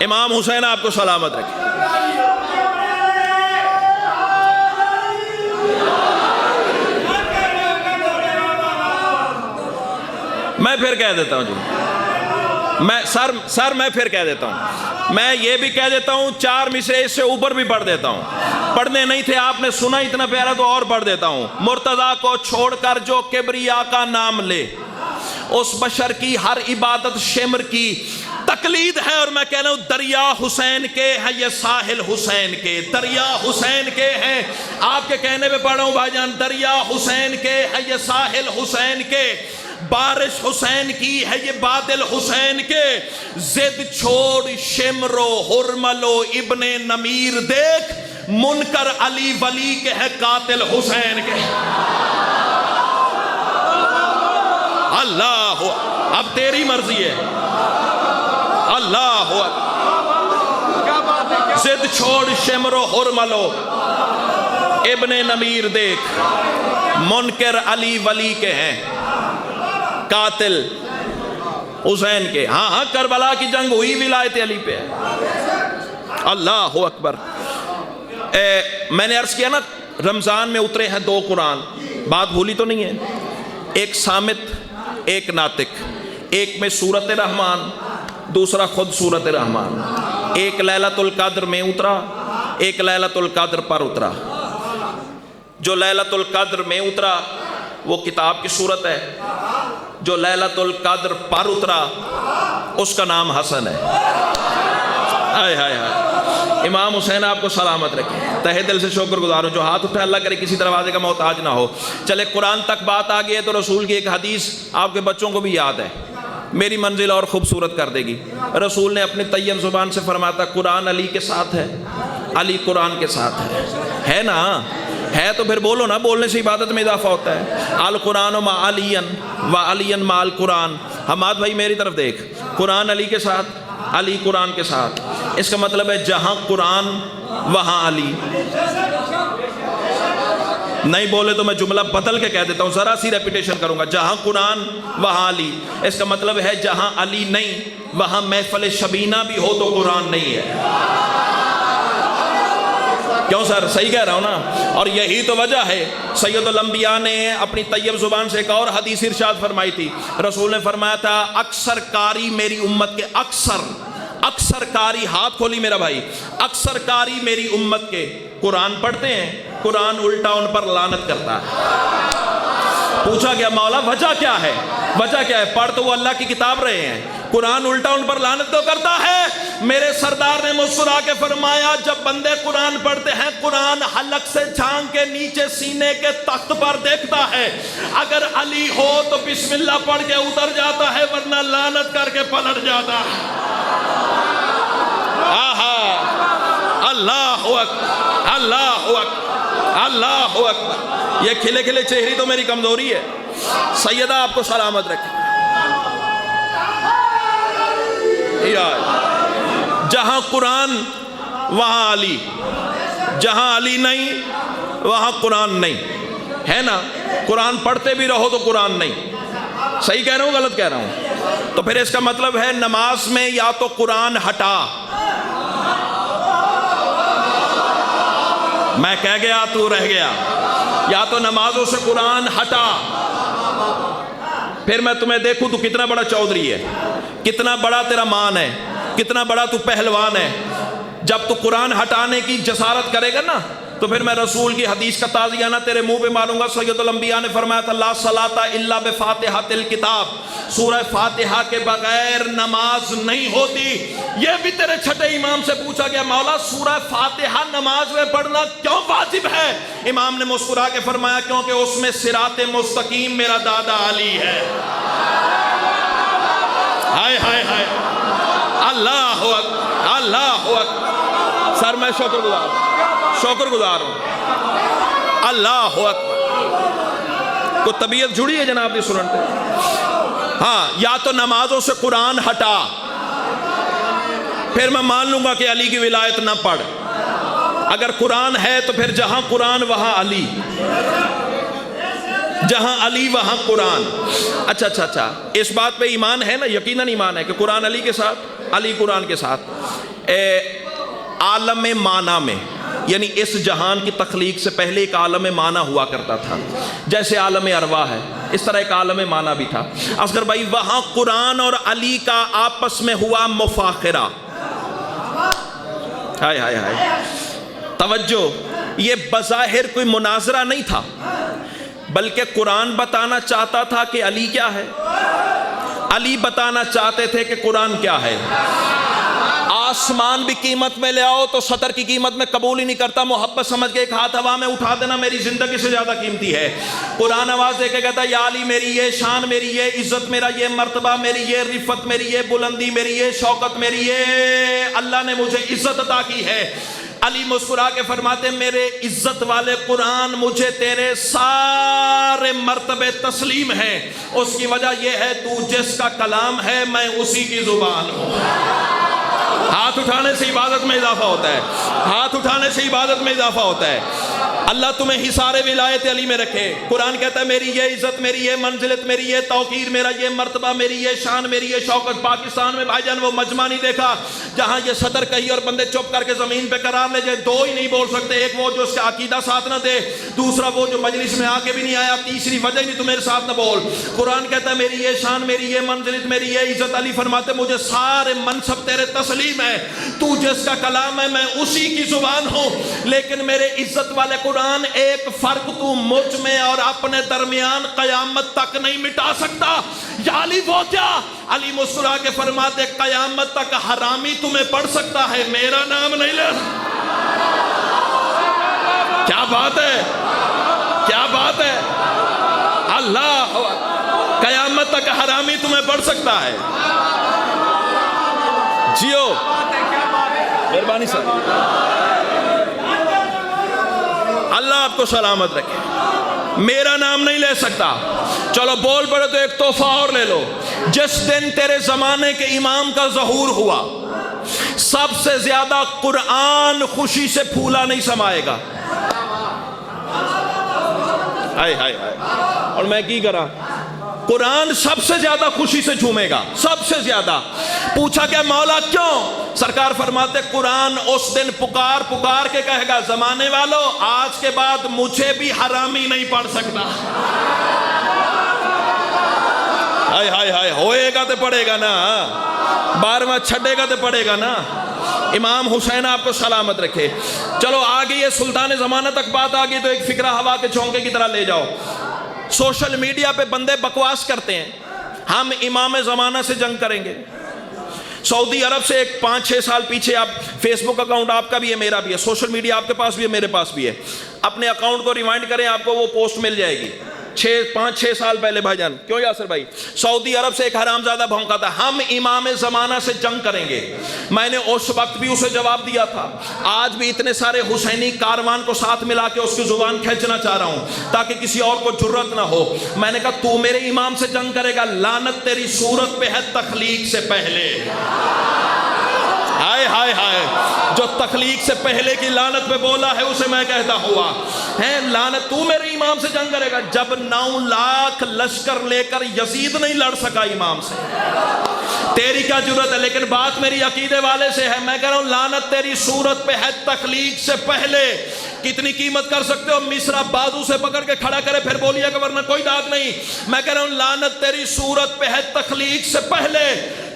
امام حسین آپ کو سلامت رکھے۔ میں پھر کہہ دیتا ہوں جی، میں پھر کہہ دیتا ہوں، میں یہ بھی کہہ دیتا ہوں، 4 مصرے اس سے اوپر بھی پڑھ دیتا ہوں، پڑھنے نہیں تھے آپ نے سنا اتنا پیارا تو اور پڑھ دیتا ہوں۔ مرتضیٰ کو چھوڑ کر جو کبریا کا نام لے، اس بشر کی ہر عبادت شمر کی تقلید ہے۔ اور میں کہہ رہا ہوں دریا حسین کے ہیں، یہ ساحل حسین کے، دریا حسین کے ہیں، آپ کے کہنے پہ پڑھ رہا ہوں بھائی جان، دریا حسین کے ہیں، یہ ساحل حسین کے، بارش حسین کی ہے، یہ بادل حسین کے، زد چھوڑ شمرو حرملو ابن نمیر دیکھ، منکر علی ولی کے ہیں، قاتل حسین کے۔ اللہ، اب تیری مرضی ہے، اللہ، زد چھوڑ شمرو حرملو ابن نمیر دیکھ، منکر علی ولی کے ہیں، قاتل حسین کے۔ ہاں ہاں، کربلا کی جنگ ہوئی ولایت علی پہ۔ اللہ اکبر۔ میں نے عرض کیا نا، رمضان میں اترے ہیں 2 قرآن، بات بھولی تو نہیں ہے؟ ایک صامت، ایک ناطق، ایک میں سورت رحمان، دوسرا خود سورت رحمان۔ ایک لیلۃ القدر میں اترا، ایک لیلۃ القدر پر اترا۔ جو لیلۃ القدر میں اترا وہ کتاب کی صورت ہے، جو لیلۃ القدر پر اترا اس کا نام حسن ہے۔ ہائے ہائے ہائے، امام حسین آپ کو سلامت رکھے، تہہ دل سے شکر گزار ہوں۔ جو ہاتھ اٹھے اللہ کرے کسی دروازے کا محتاج نہ ہو۔ چلے قرآن تک بات آ گئی ہے تو رسول کی ایک حدیث آپ کے بچوں کو بھی یاد ہے، میری منزل اور خوبصورت کر دے گی۔ رسول نے اپنی طیب زبان سے فرمایا تھا، قرآن علی کے ساتھ ہے، علی قرآن کے ساتھ ہے نا؟ ہے تو پھر بولو نا، بولنے سے عبادت میں اضافہ ہوتا ہے۔ القرآن مع علی و علی مع القرآن۔ حماد بھائی میری طرف دیکھ، قرآن علی کے ساتھ، علی قرآن کے ساتھ، اس کا مطلب ہے جہاں قرآن وہاں علی۔ نہیں بولے تو میں جملہ بدل کے کہہ دیتا ہوں، ذرا سی ریپیٹیشن کروں گا، جہاں قرآن وہاں علی۔ اس کا مطلب ہے جہاں علی نہیں وہاں محفل شبینہ بھی ہو تو قرآن نہیں ہے۔ کیوں سر، صحیح کہہ رہا ہوں نا؟ اور یہی تو وجہ ہے، سید الانبیاء نے اپنی طیب زبان سے ایک اور حدیث ارشاد فرمائی تھی۔ رسول نے فرمایا تھا، اکثر کاری میری امت کے، اکثر کاری، ہاتھ کھولی میرا بھائی، اکثر کاری میری امت کے قرآن پڑھتے ہیں، قرآن الٹا ان پر لعنت کرتا ہے۔ پوچھا گیا مولا وجہ کیا ہے؟ وجہ کیا ہے؟ پڑھ تو وہ اللہ کی کتاب رہے ہیں، قرآن الٹا ان پر لعنت تو کرتا ہے۔ میرے سردار نے مسکرا کے فرمایا، جب بندے قرآن پڑھتے ہیں، قرآن حلق سے جھانک کے نیچے سینے کے تخت پر دیکھتا ہے، اگر علی ہو تو بسم اللہ پڑھ کے اتر جاتا ہے، ورنہ لعنت کر کے پلٹ جاتا ہے۔ آہا، اللہ اکبر، اللہ اکبر، اللہ اکبر۔ یہ کھلے کھلے چہری تو میری کمزوری ہے، سیدہ آپ کو سلامت رکھے۔ جہاں قرآن وہاں علی، جہاں علی نہیں وہاں قرآن نہیں، ہے نا؟ قرآن پڑھتے بھی رہو تو قرآن نہیں۔ صحیح کہہ رہا ہوں غلط کہہ رہا ہوں؟ تو پھر اس کا مطلب ہے نماز میں یا تو قرآن ہٹا، میں کہہ گیا تو رہ گیا، یا تو نمازوں سے قرآن ہٹا، پھر میں تمہیں دیکھوں تو کتنا بڑا چودھری ہے، کتنا بڑا تیرا مان ہے، کتنا بڑا تو پہلوان ہے۔ جب تو قرآن ہٹانے کی جسارت کرے گا نا تو پھر میں رسول کی حدیث کا تازیہ نہ تیرے منہ پہ ماروں گا۔ سید الانبیاء نے فرمایا تھا، لا صلاۃ الا بفاتحۃ الکتاب، سورہ فاتحہ کے بغیر نماز نہیں ہوتی۔ یہ بھی تیرے چھٹے امام سے پوچھا گیا، مولا سورہ فاتحہ نماز میں پڑھنا کیوں واجب ہے؟ امام نے مسکرا کے فرمایا، کیونکہ اس میں صراط مستقیم میرا دادا علی ہے۔ ہائے ہائے ہائے، سر میں شکر گزار ہوں. اللہ اکبر. کو طبیعت جڑی ہے جناب دی سننتے؟ ہاں، یا تو نمازوں سے قرآن ہٹا، پھر میں مان لوں گا کہ علی کی ولایت نہ پڑھ. اگر قرآن ہے تو پھر جہاں قرآن وہاں علی، جہاں علی وہاں قرآن. اچھا اس بات پہ ایمان ہے نا؟ یقیناً ایمان ہے کہ قرآن علی کے ساتھ، علی قرآن کے ساتھ. عالم معنی میں، یعنی اس جہان کی تخلیق سے پہلے ایک عالم معنی ہوا کرتا تھا، جیسے عالم ارواح ہے، اس طرح ایک عالم معنی بھی تھا. اصغر بھائی، وہاں قرآن اور علی کا آپس میں ہوا مفاخرہ. ہائے ہائے ہائے، توجہ، یہ بظاہر کوئی مناظرہ نہیں تھا، بلکہ قرآن بتانا چاہتا تھا کہ علی کیا ہے، علی بتانا چاہتے تھے کہ قرآن کیا ہے. آسمان بھی قیمت میں لے آؤ تو سطر کی قیمت میں قبول ہی نہیں کرتا. محبت سمجھ کے ایک ہاتھ ہوا میں اٹھا دینا میری زندگی سے زیادہ قیمتی ہے. قرآن آواز دے کے کہتا ہے یا علی میری یہ شان، میری یہ عزت، میرا یہ مرتبہ، میری یہ رفت، میری یہ بلندی، میری یہ شوکت، میری یہ اللہ نے مجھے عزت عطا کی ہے. علی مسکرا کے فرماتے میرے عزت والے قرآن، مجھے تیرے سارے مرتبے تسلیم ہیں. اس کی وجہ یہ ہے تو جس کا کلام ہے میں اسی کی زبان ہوں. ہاتھ اٹھانے سے عبادت میں اضافہ ہوتا ہے، ہاتھ اٹھانے سے عبادت میں اضافہ ہوتا ہے. اللہ تمہیں حصار ولایت علی میں رکھے. قرآن کہتا ہے میری یہ عزت، میری یہ منزلت، میری یہ توقیر، میرا یہ مرتبہ، میری یہ شان، میری یہ شوکت. پاکستان میں بھائی جان وہ مجمع نہیں دیکھا جہاں یہ صدر کہی اور بندے چپ کر کے زمین پہ قرار لے جائے. دو ہی نہیں بول سکتے، ایک وہ جو اس کا عقیدہ ساتھ نہ دے، دوسرا وہ جو مجلس میں آ کے بھی نہیں آیا، تیسری وجہ ہی نہیں تو میرے ساتھ نہ بول. قرآن کہتا ہے میری یہ شان، میری یہ منزلت، میری یہ عزت. علی فرماتے مجھے سارے منصب تیرے تسلیم ہے، تو جس کا کلام ہے میں اسی کی زبان ہوں. لیکن میرے عزت والے قرآن، ایک فرق تو مجھ میں اور اپنے درمیان قیامت تک نہیں مٹا سکتا. یا علی وہ کیا؟ علی مسکرا کے فرماتے قیامت تک حرامی تمہیں پڑھ سکتا ہے، میرا نام نہیں لے. کیا بات ہے، کیا بات ہے. اللہ، قیامت تک حرامی تمہیں پڑھ سکتا ہے. جیو، مہربانی سر، اللہ آپ کو سلامت رکھے. میرا نام نہیں لے سکتا. چلو بول پڑے تو ایک تحفہ اور لے لو. جس دن تیرے زمانے کے امام کا ظہور ہوا، سب سے زیادہ قرآن خوشی سے پھولا نہیں سمائے گا. ہائے ہائے ہائے. اور میں کی کرا، قرآن سب سے زیادہ خوشی سے جھومے گا، سب سے زیادہ. پوچھا کہ مولا کیوں؟ سرکار فرماتے قرآن اس دن پکار پکار کے کہے گا زمانے والو آج کے بعد مجھے بھی حرامی نہیں پڑھ سکتا. ہائے ہائے ہائے، ہوئے گا تو پڑھے گا نا، 12واں چھڑے گا تو پڑھے گا نا. امام حسین آپ کو سلامت رکھے. چلو آگے یہ سلطان زمانہ تک بات آگئی تو ایک فکرہ ہوا کے جھونکے کی طرح لے جاؤ. سوشل میڈیا پہ بندے بکواس کرتے ہیں ہم امام زمانہ سے جنگ کریں گے. سعودی عرب سے ایک 5-6 سال پیچھے، آپ فیس بک اکاؤنٹ آپ کا بھی ہے، میرا بھی ہے، سوشل میڈیا آپ کے پاس بھی ہے، میرے پاس بھی ہے. اپنے اکاؤنٹ کو ریمائنڈ کریں، آپ کو وہ پوسٹ مل جائے گی. 5-6 سال پہلے بھائی جان، کیوں یاسر بھائی، سعودی عرب سے ایک حرامزادہ بھونکا تھا ہم امام زمانہ سے جنگ کریں گے. میں نے اس وقت بھی اسے جواب دیا تھا، آج بھی اتنے سارے حسینی کاروان کو ساتھ ملا کے اس کی زبان کھینچنا چاہ رہا ہوں تاکہ کسی اور کو جرت نہ ہو. میں نے کہا تو میرے امام سے جنگ کرے گا، لعنت تیری صورت پہ ہے تخلیق سے پہلے. ہائے ہائے ہائے، جو تخلیق سے پہلے کی لعنت پہ بولا ہے اسے میں کہتا ہوا ہے لعنت. تو میرے امام سے جنگ کرے گا جب 9 لاکھ لشکر لے کر یزید نہیں لڑ سکا امام سے، تیری کیا جرت ہے؟ لیکن بات میری عقیدے والے سے ہے. میں کہہ رہا ہوں لعنت تیری صورت پہ ہے تخلیق سے پہلے. کتنی قیمت کر سکتے ہو؟ مصرع بازو سے پکڑ کے کھڑا کرے پھر بولیے کہ ورنہ کوئی داغ نہیں. میں کہہ رہا ہوں لعنت تیری صورت پہ ہے تخلیق سے پہلے.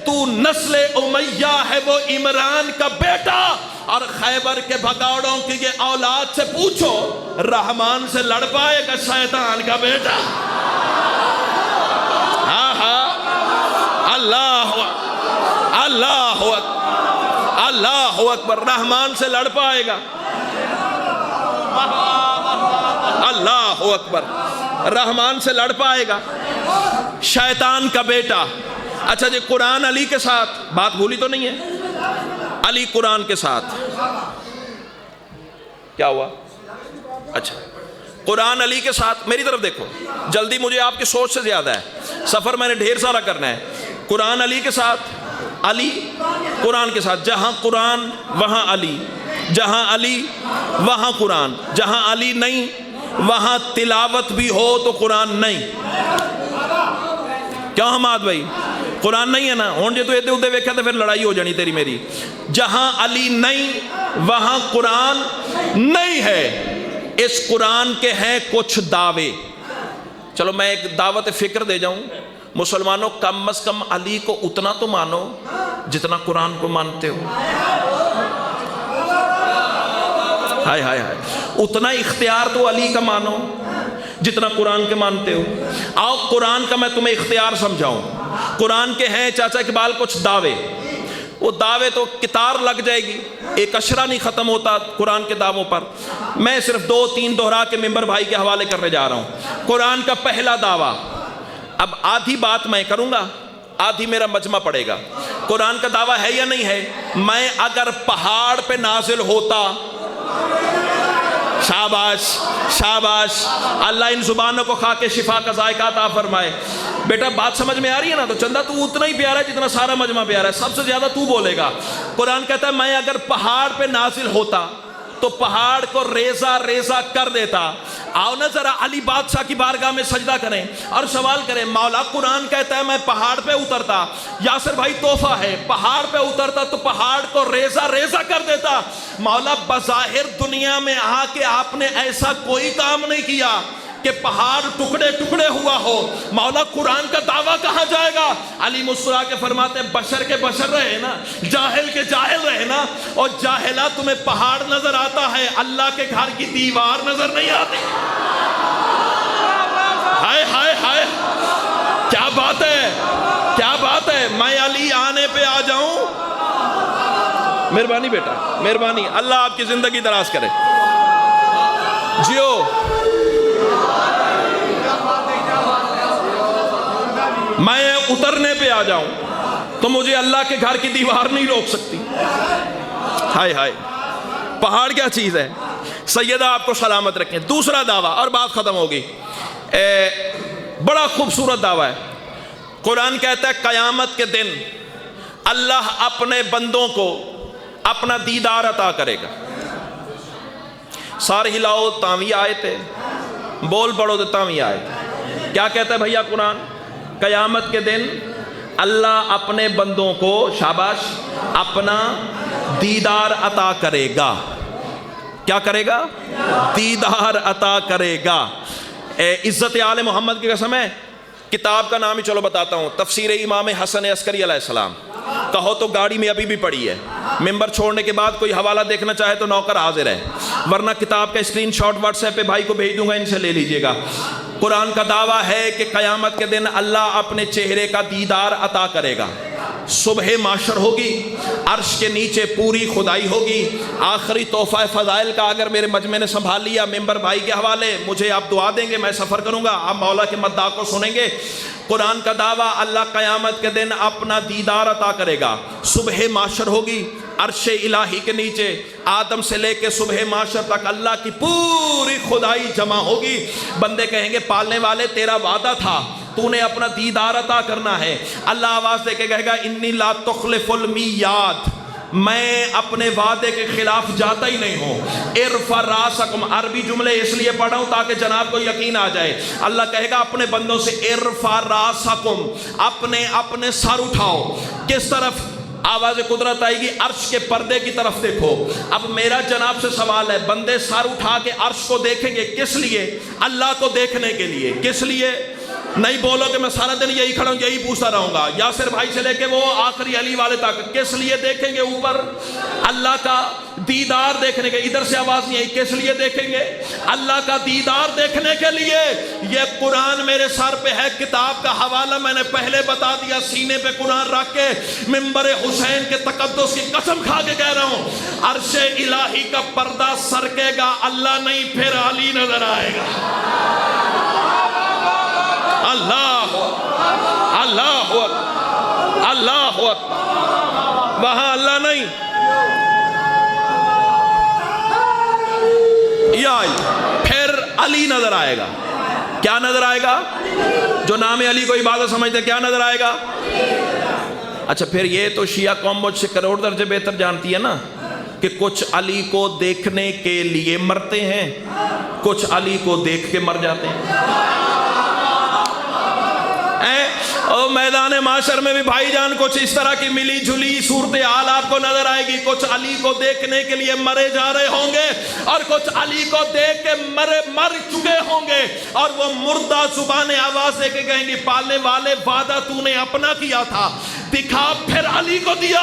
تو نسل امیہ ہے، وہ عمران کا بیٹا، اور خیبر کے بھگاڑوں کی یہ اولاد سے پوچھو رحمان سے لڑ پائے گا شیطان کا بیٹا؟ ہاں ہاں، اللہ اللہ اللہ اکبر. رحمان سے لڑ پائے گا؟ اللہ اکبر. رحمان سے لڑ پائے گا؟ شیطان کا بیٹا. اچھا جی، قرآن علی کے ساتھ بات بھولی تو نہیں ہے؟ علی قرآن کے ساتھ کیا ہوا؟ اچھا قرآن علی کے ساتھ، میری طرف دیکھو جلدی، مجھے آپ کی سوچ سے زیادہ ہے، سفر میں نے ڈھیر سارا کرنا ہے. قرآن علی کے ساتھ، علی قرآن کے ساتھ، جہاں قرآن وہاں علی، جہاں علی وہاں قرآن، جہاں علی نہیں وہاں تلاوت بھی ہو تو قرآن نہیں. کیا حماد بھائی قرآن نہیں ہے نا؟ ہون جے تو ادھے ادھے ویکھا تو پھر لڑائی ہو جانی تیری میری. جہاں علی نہیں وہاں قرآن نہیں ہے. اس قرآن کے ہیں کچھ دعوے. چلو میں ایک دعوت فکر دے جاؤں، مسلمانوں کم از کم علی کو اتنا تو مانو جتنا قرآن کو مانتے ہو. ہائے ہائے ہائے، اتنا اختیار تو علی کا مانو جتنا قرآن کے مانتے ہو. آؤ قرآن کا میں تمہیں اختیار سمجھاؤں. قرآن کے ہیں چاچا اقبال کچھ دعوے، وہ دعوے تو کتار لگ جائے گی، ایک اشرہ نہیں ختم ہوتا قرآن کے دعووں پر. میں صرف 2-3 دہرا کے ممبر بھائی کے حوالے کرنے جا رہا ہوں. قرآن کا پہلا دعویٰ، اب آدھی بات میں کروں گا آدھی میرا مجمع پڑے گا. قرآن کا دعویٰ ہے یا نہیں ہے؟ میں اگر پہاڑ پہ نازل ہوتا، شاباش شاباش، اللہ ان زبانوں کو خاک شفا کا ذائقہ عطا فرمائے. بیٹا بات سمجھ میں آ رہی ہے نا؟ تو چندہ تو اتنا ہی پیارا ہے جتنا سارا مجمع پیارا ہے، سب سے زیادہ تو بولے گا. قرآن کہتا ہے میں اگر پہاڑ پہ نازل ہوتا تو پہاڑ کو ریزہ ریزہ کر دیتا. آؤ نا ذرا علی بادشاہ کی بارگاہ میں سجدہ کریں اور سوال کریں، مولا قرآن کہتا ہے میں پہاڑ پہ اترتا، یاسر بھائی تحفہ ہے، پہاڑ پہ اترتا تو پہاڑ کو ریزہ ریزہ کر دیتا. مولا بظاہر دنیا میں آ کے آپ نے ایسا کوئی کام نہیں کیا کہ پہاڑ ٹکڑے ٹکڑے ہوا ہو. مولا قرآن کا دعویٰ کہاں جائے گا؟ علی مسکرا کے فرماتے ہیں بشر کے بشر رہے نا، جاہل کے جاہل رہے نا. اور جاہلہ تمہیں پہاڑ نظر آتا ہے، اللہ کے گھر کی دیوار نظر نہیں آتی. ہائے ہائے ہائے، کیا بات ہے کیا بات ہے. میں علی آنے پہ آ جاؤں. مہربانی بیٹا مہربانی، اللہ آپ کی زندگی دراز کرے. جیو میں اترنے پہ آ جاؤں تو مجھے اللہ کے گھر کی دیوار نہیں روک سکتی. ہائے ہائے، پہاڑ کیا چیز ہے. سیدہ آپ کو سلامت رکھیں. دوسرا دعویٰ اور بات ختم ہوگی. بڑا خوبصورت دعویٰ ہے. قرآن کہتا ہے قیامت کے دن اللہ اپنے بندوں کو اپنا دیدار عطا کرے گا. سار ہلاؤ تاوی آئے تھے، بول پڑو تو تاوی آئے تھے. کیا کہتا ہے بھیا قرآن؟ قیامت کے دن اللہ اپنے بندوں کو، شاباش، اپنا دیدار عطا کرے گا. کیا کرے گا؟ دیدار عطا کرے گا. عزت آل محمد کی قسم ہے. کتاب کا نام ہی چلو بتاتا ہوں، تفسیر امام حسن عسکری علیہ السلام. کہو تو گاڑی میں ابھی بھی پڑی ہے، ممبر چھوڑنے کے بعد کوئی حوالہ دیکھنا چاہے تو نوکر حاضر ہے، ورنہ کتاب کا اسکرین شاٹ واٹس ایپ پہ بھائی کو بھیج دوں گا، ان سے لے لیجئے گا. قرآن کا دعویٰ ہے کہ قیامت کے دن اللہ اپنے چہرے کا دیدار عطا کرے گا. صبح معاشر ہوگی، عرش کے نیچے پوری خدائی ہوگی. آخری تحفہ فضائل کا اگر میرے مجمع نے سنبھال لیا ممبر بھائی کے حوالے، مجھے آپ دعا دیں گے، میں سفر کروں گا، آپ مولا کے مدعا کو سنیں گے. قرآن کا دعویٰ اللہ قیامت کے دن اپنا دیدار عطا کرے گا. صبح معاشر ہوگی، عرش الہی کے نیچے آدم سے لے کے صبح معاشر تک اللہ کی پوری خدائی جمع ہوگی. بندے کہیں گے پالنے والے تیرا وعدہ تھا، تو نے اپنا دیدار عطا کرنا ہے. اللہ آواز دے کے کہے گا انی لا تخلف المیعاد، میں اپنے وعدے کے خلاف جاتا ہی نہیں ہوں. ارفع راسکم، عربی جملے اس لیے پڑھا ہوں تاکہ جناب کو یقین آ جائے. اللہ کہے گا اپنے بندوں سے ارفع راسکم، اپنے سر اٹھاؤ. کس طرف؟ آواز قدرت آئے گی عرش کے پردے کی طرف دیکھو. اب میرا جناب سے سوال ہے، بندے سر اٹھا کے عرش کو دیکھیں گے کس لیے؟ اللہ کو دیکھنے کے لیے. کس لیے؟ نہیں بولو کہ میں سارا دن یہی کھڑا ہوں یہی پوچھتا رہوں گا. یاسر بھائی سے لے کے وہ آخری علی والے تک کس لیے دیکھیں گے؟ اوپر اللہ کا دیدار دیکھنے کے. ادھر سے آواز نہیں آئی. کس لیے دیکھیں گے؟ اللہ کا دیدار دیکھنے کے لیے. یہ قرآن میرے سر پہ ہے، کتاب کا حوالہ میں نے پہلے بتا دیا. سینے پہ قرآن رکھ کے منبر حسین کے تقدس کی قسم کھا کے کہہ رہا ہوں، عرش الہی کا پردہ سرکے گا، اللہ نہیں پھر علی نظر آئے گا. اللہ اللہ اللہ، وہاں اللہ نہیں. آئی، پھر علی نظر آئے گا. کیا نظر آئے گا؟ جو نام علی کو عبادت سمجھتے کیا نظر آئے گا؟ اچھا پھر یہ تو شیعہ قوم مجھ سے کروڑ درجے بہتر جانتی ہے نا کہ کچھ علی کو دیکھنے کے لیے مرتے ہیں، کچھ علی کو دیکھ کے مر جاتے ہیں. اور میدان معاشر میں بھی بھائی جان کچھ اس طرح کی ملی جھلی صورتحال آپ کو نظر آئے گی. کچھ علی کو دیکھنے کے لیے مرے جا رہے ہوں گے اور کچھ علی کو دیکھ کے مر چکے ہوں گے، اور وہ مردہ زبانیں آواز دے کے کہیں گی پالنے والے وعدہ تو نے اپنا کیا تھا دکھا پھر علی کو دیا.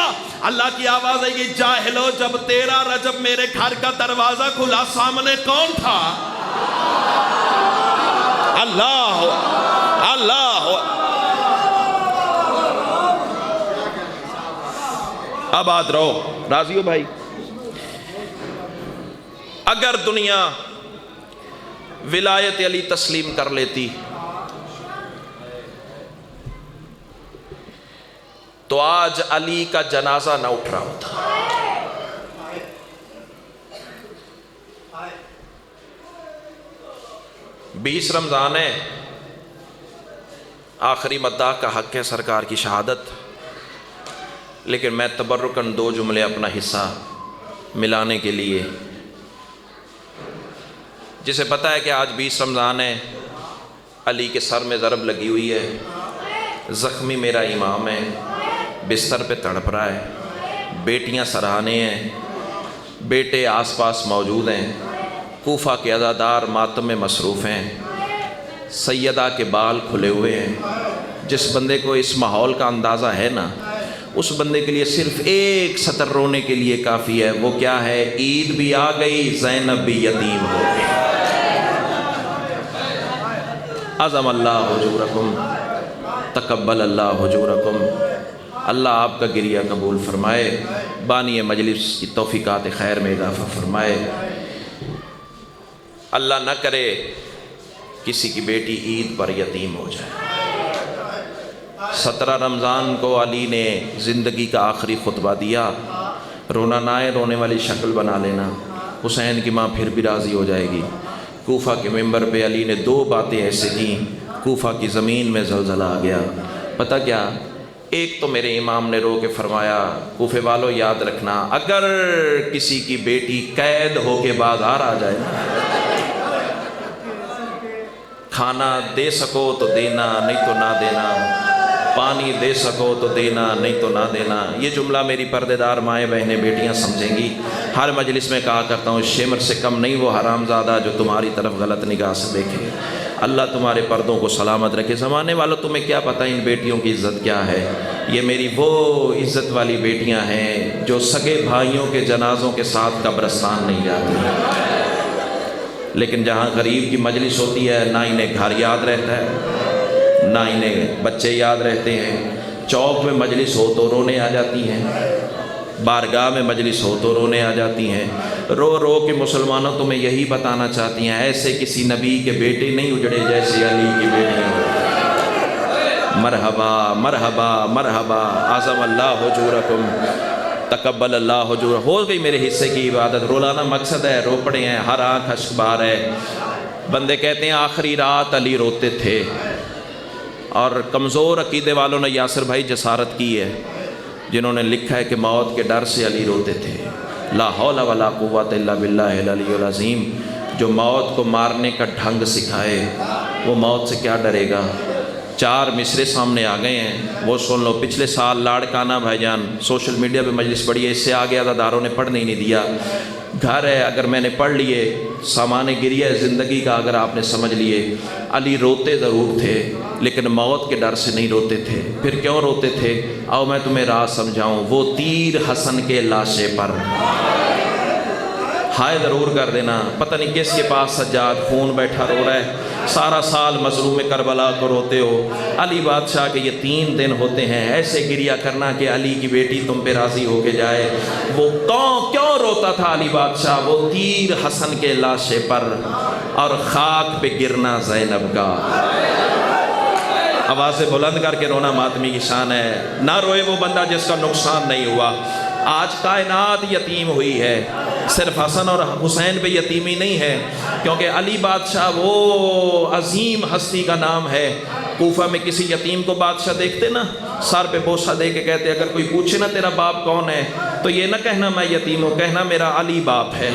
اللہ کی آواز آئے گی جاہلو، جب 13 رجب میرے گھر کا دروازہ کھلا سامنے کون تھا؟ اللہ اللہ. آباد رہو. راضی ہو بھائی؟ اگر دنیا ولایت علی تسلیم کر لیتی تو آج علی کا جنازہ نہ اٹھ رہا ہوتا. 20 رمضان ہے، آخری مدعا کا حق ہے سرکار کی شہادت، لیکن میں تبرکاً 2 جملے اپنا حصہ ملانے کے لیے، جسے پتہ ہے کہ آج 20 رمضان ہے، علی کے سر میں ضرب لگی ہوئی ہے، زخمی میرا امام ہے، بستر پہ تڑپ رہا ہے، بیٹیاں سرہانے ہیں، بیٹے آس پاس موجود ہیں، کوفہ کے عزادار ماتم میں مصروف ہیں، سیدہ کے بال کھلے ہوئے ہیں. جس بندے کو اس ماحول کا اندازہ ہے نا، اس بندے کے لیے صرف ایک سطر رونے کے لیے کافی ہے. وہ کیا ہے؟ عید بھی آ گئی، زینب بھی یتیم ہو گئی. عظم اللہ حجورکم، تقبل اللہ حجورکم. اللہ آپ کا گریہ قبول فرمائے، بانی مجلس کی توفیقات خیر میں اضافہ فرمائے. اللہ نہ کرے کسی کی بیٹی عید پر یتیم ہو جائے. 17 رمضان کو علی نے زندگی کا آخری خطبہ دیا. رونا نہ آئے، رونے والی شکل بنا لینا، حسین کی ماں پھر بھی راضی ہو جائے گی. کوفہ کے ممبر پہ علی نے 2 باتیں ایسے کیں، کوفہ کی زمین میں زلزلہ آ گیا. پتہ کیا؟ ایک تو میرے امام نے رو کے فرمایا کوفے والوں یاد رکھنا، اگر کسی کی بیٹی قید ہو کے بازار آ جائے، کھانا دے سکو تو دینا نہیں تو نہ دینا، پانی دے سکو تو دینا نہیں تو نہ دینا. یہ جملہ میری پردے دار مائیں بہنیں بیٹیاں سمجھیں گی. ہر مجلس میں کہا کرتا ہوں شمر سے کم نہیں وہ حرام زادہ جو تمہاری طرف غلط نگاہ سے دیکھے. اللہ تمہارے پردوں کو سلامت رکھے. زمانے والوں تمہیں کیا پتہ ان بیٹیوں کی عزت کیا ہے؟ یہ میری وہ عزت والی بیٹیاں ہیں جو سگے بھائیوں کے جنازوں کے ساتھ قبرستان نہیں جاتی. لیکن جہاں غریب کی مجلس ہوتی ہے نہ انہیں گھر یاد رہتا ہے، نہ انہیں بچے یاد رہتے ہیں. چوک میں مجلس ہو تو رونے آ جاتی ہیں، بارگاہ میں مجلس ہو تو رونے آ جاتی ہیں. رو رو کے مسلمانوں تمہیں یہی بتانا چاہتی ہیں ایسے کسی نبی کے بیٹے نہیں اجڑے جیسے علی کی بیٹی. مرحبا مرحبا مرحبا. اعظم اللہ حجورکم، تقبل اللہ حجور. ہو گئی میرے حصے کی عبادت. رولانا مقصد ہے، رو پڑے ہیں، ہر آنکھ اشک بار ہے. بندے کہتے ہیں آخری رات علی روتے تھے، اور کمزور عقیدے والوں نے یاسر بھائی جسارت کی ہے جنہوں نے لکھا ہے کہ موت کے ڈر سے علی روتے تھے. لا حول ولا قوت الا باللہ العلی العظیم. جو موت کو مارنے کا ڈھنگ سکھائے وہ موت سے کیا ڈرے گا. 4 مصرے سامنے آ گئے ہیں، وہ سن لو. پچھلے سال لاڑکانہ بھائی جان سوشل میڈیا پہ مجلس پڑھی ہے، اس سے آگے عزاداروں نے پڑھنے ہی نہیں دیا. گھر ہے اگر میں نے پڑھ لیے، سامان گریہ زندگی کا اگر آپ نے سمجھ لیے. علی روتے ضرور تھے لیکن موت کے ڈر سے نہیں روتے تھے. پھر کیوں روتے تھے؟ آؤ میں تمہیں راز سمجھاؤں. وہ تیر حسن کے لاشے پر ہائے ضرور کر دینا. پتہ نہیں کس کے پاس سجاد خون بیٹھا رو رہا ہے. سارا سال مظلوم کربلا کو روتے ہو. علی بادشاہ کے یہ 3 دن ہوتے ہیں ایسے گریہ کرنا کہ علی کی بیٹی تم پہ راضی ہو کے جائے. وہ کیوں روتا تھا علی بادشاہ؟ وہ تیر حسن کے لاشے پر اور خاک پہ گرنا زینب کا. آوازیں بلند کر کے رونا ماتمی کی شان ہے. نہ روئے وہ بندہ جس کا نقصان نہیں ہوا. آج کائنات یتیم ہوئی ہے. صرف حسن اور حسین پہ یتیمی نہیں ہے، کیونکہ علی بادشاہ وہ عظیم ہستی کا نام ہے۔ کوفہ میں کسی یتیم کو بادشاہ دیکھتے نا، سر پہ بوسہ دے کے کہتے اگر کوئی پوچھے نا تیرا باپ کون ہے تو یہ نہ کہنا میں یتیم ہوں، کہنا میرا علی باپ ہے۔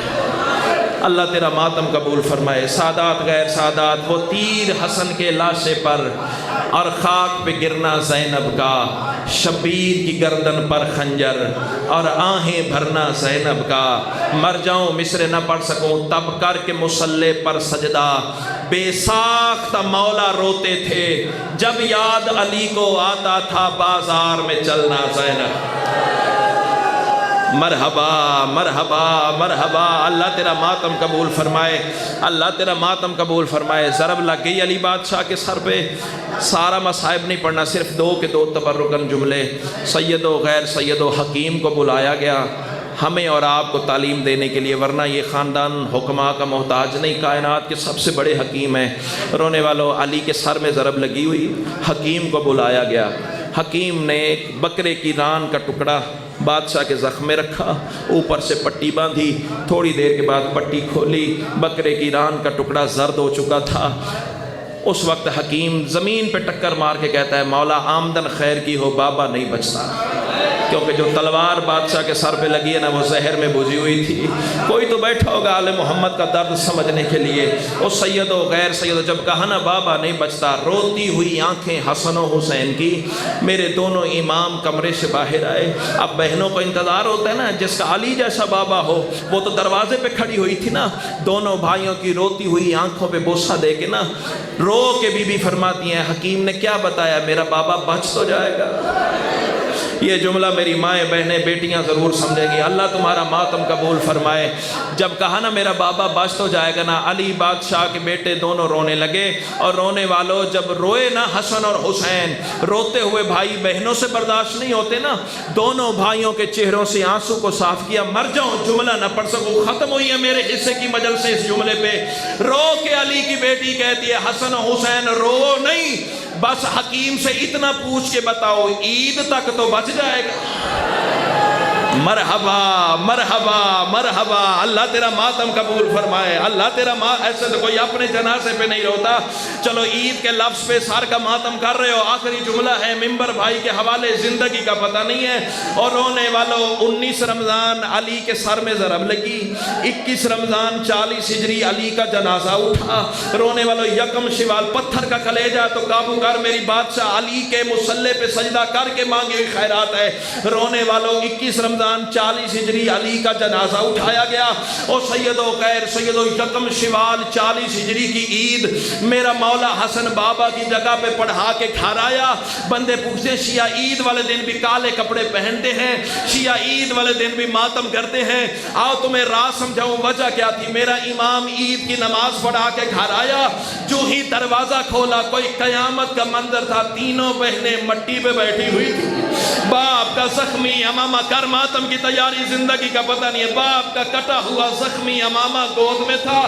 اللہ تیرا ماتم قبول فرمائے۔ سادات غیر سادات، وہ تیر حسن کے لاشے پر اور خاک پہ گرنا زینب کا، شبیر کی گردن پر خنجر اور آہیں بھرنا زینب کا، مر جاؤں مصر نہ پڑھ سکوں تب کر کے مصلے پر سجدہ، بے ساختہ مولا روتے تھے جب یاد علی کو آتا تھا بازار میں چلنا زینب۔ مرحبا مرحبا مرحبا، اللہ تیرا ماتم قبول فرمائے، اللہ تیرا ماتم قبول فرمائے۔ ضرب لگ گئی علی بادشاہ کے سر پہ۔ سارا مصائب نہیں پڑھنا، صرف دو کے دو تبرکن جملے۔ سید و غیر سید و حکیم کو بلایا گیا ہمیں اور آپ کو تعلیم دینے کے لیے، ورنہ یہ خاندان حکماء کا محتاج نہیں، کائنات کے سب سے بڑے حکیم ہیں۔ رونے والوں، علی کے سر میں ضرب لگی ہوئی، حکیم کو بلایا گیا۔ حکیم نے ایک بکرے کی ران کا ٹکڑا بادشاہ کے زخم میں رکھا، اوپر سے پٹی باندھی، تھوڑی دیر کے بعد پٹی کھولی، بکرے کی ران کا ٹکڑا زرد ہو چکا تھا۔ اس وقت حکیم زمین پہ ٹکر مار کے کہتا ہے مولا آمدن خیر کی ہو، بابا نہیں بچتا، کیونکہ جو تلوار بادشاہ کے سر پہ لگی ہے نا وہ زہر میں بجھی ہوئی تھی۔ کوئی تو بیٹھا ہوگا آل محمد کا درد سمجھنے کے لیے۔ وہ سید و غیر سید جب کہا نا بابا نہیں بچتا، روتی ہوئی آنکھیں حسن و حسین کی، میرے دونوں امام کمرے سے باہر آئے۔ اب بہنوں کو انتظار ہوتا ہے نا، جس کا علی جیسا بابا ہو، وہ تو دروازے پہ کھڑی ہوئی تھی نا، دونوں بھائیوں کی روتی ہوئی آنکھوں پہ بوسہ دے کے نا رو کے بی بی فرماتی ہیں حکیم نے کیا بتایا، میرا بابا بچ تو جائے گا۔ یہ جملہ میری مائیں بہنیں بیٹیاں ضرور سمجھیں گی، اللہ تمہارا ماتم قبول فرمائے۔ جب کہا نا میرا بابا بچ تو جائے گا نا، علی بادشاہ کے بیٹے دونوں رونے لگے۔ اور رونے والوں جب روئے نا حسن اور حسین، روتے ہوئے بھائی بہنوں سے برداشت نہیں ہوتے نا، دونوں بھائیوں کے چہروں سے آنسو کو صاف کیا۔ مر جاؤں جملہ نہ پڑھ سکوں، ختم ہوئی ہے میرے حصے کی مجلس اس جملے پہ۔ رو کے علی کی بیٹی کہتی ہے حسن و حسین رو نہیں، بس حکیم سے اتنا پوچھ کے بتاؤ عید تک تو بچ جائے گا۔ مرحبا مرحبا مرحبا، اللہ تیرا ماتم قبول فرمائے، اللہ تیرا ایسے تو کوئی اپنے جنازے پہ نہیں روتا۔ چلو عید کے لفظ پہ سار کا ماتم کر رہے ہو، آخری جملہ ہے ممبر بھائی کے حوالے، زندگی کا پتہ نہیں ہے۔ اور رونے والوں 19 رمضان علی کے سر میں ضرب لگی، 21 رمضان 40 ہجری علی کا جنازہ اٹھا۔ رونے والوں یکم شوال پتھر کا کلیجہ تو قابو کر، میری بادشاہ علی کے مصلے پہ سجدہ کر کے مانگی ہوئی خیرات ہے۔ رونے والوں 21 رمضان 40 ہجری علی کا جنازہ اٹھایا گیا۔ اور سید و غیر سید و یکم شوال 40 ہجری کی عید میرا مولا حسن بابا کی جگہ پہ پڑھا کے گھر آیا۔ بندے پوچھتے ہیں شیعہ عید والے دن بھی کالے کپڑے پہنتے ہیں، شیعہ عید والے دن بھی ماتم کرتے ہیں، آؤ تمہیں راز سمجھاؤں وجہ کیا تھی۔ میرا امام عید کی نماز پڑھا کے گھر آیا، جو ہی دروازہ کھولا کوئی قیامت کا منظر تھا، تینوں بہنیں مٹی پہ بیٹھی ہوئی تھی۔ باپ کا زخمی امامہ کر ماتم کی تیاری، زندگی کا پتہ نہیں ہے، باپ کا کٹا ہوا زخمی امامہ گود میں تھا۔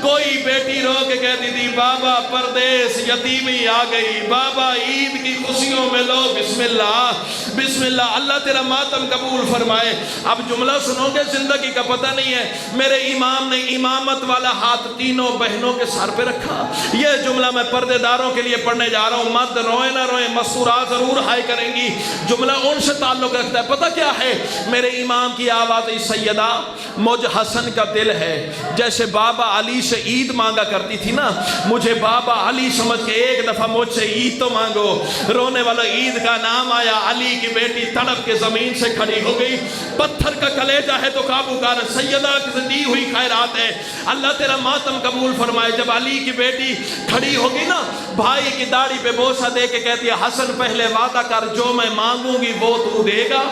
کوئی بیٹی رو کے کہتی تھی بابا پردیس یتیمی آ گئی، بابا عید کی خوشیوں میں لو بسم اللہ بسم اللہ۔ اللہ تیرا ماتم قبول فرمائے۔ اب جملہ سنو گے، زندگی کا پتہ نہیں ہے۔ میرے امام نے امامت والا ہاتھ تینوں بہنوں کے سر پہ رکھا۔ یہ جملہ میں پردے داروں کے لیے پڑھنے جا رہا ہوں، مت روئے نہ روئے، مستورات ضرور ہائی کریں گی۔ جملہ ان سے تعلق رکھتا ہے، پتہ کیا ہے؟ میرے امام کی آواز سیدہ مجھ حسن کا دل ہے، جیسے بابا علی سے عید مانگا کرتی تھی نا، مجھے بابا علی سمجھ کے ایک دفعہ مجھ سے عید تو مانگو۔ رونے والا عید کا نام آیا، علی کی بیٹی تڑپ کے زمین سے کھڑی ہو گئی۔ پتھر کا کلیجہ ہے تو قابو کر، سیدہ کی دی ہوئی خیرات ہے، اللہ تیرا ماتم قبول فرمائے۔ جب علی کی بیٹی کھڑی ہوگی نا، بھائی کی داڑھی پہ بوسہ دے کے کہتی ہے حسن پہلے وعدہ کر، جو میں مانگوں گی وہ تو دے گا،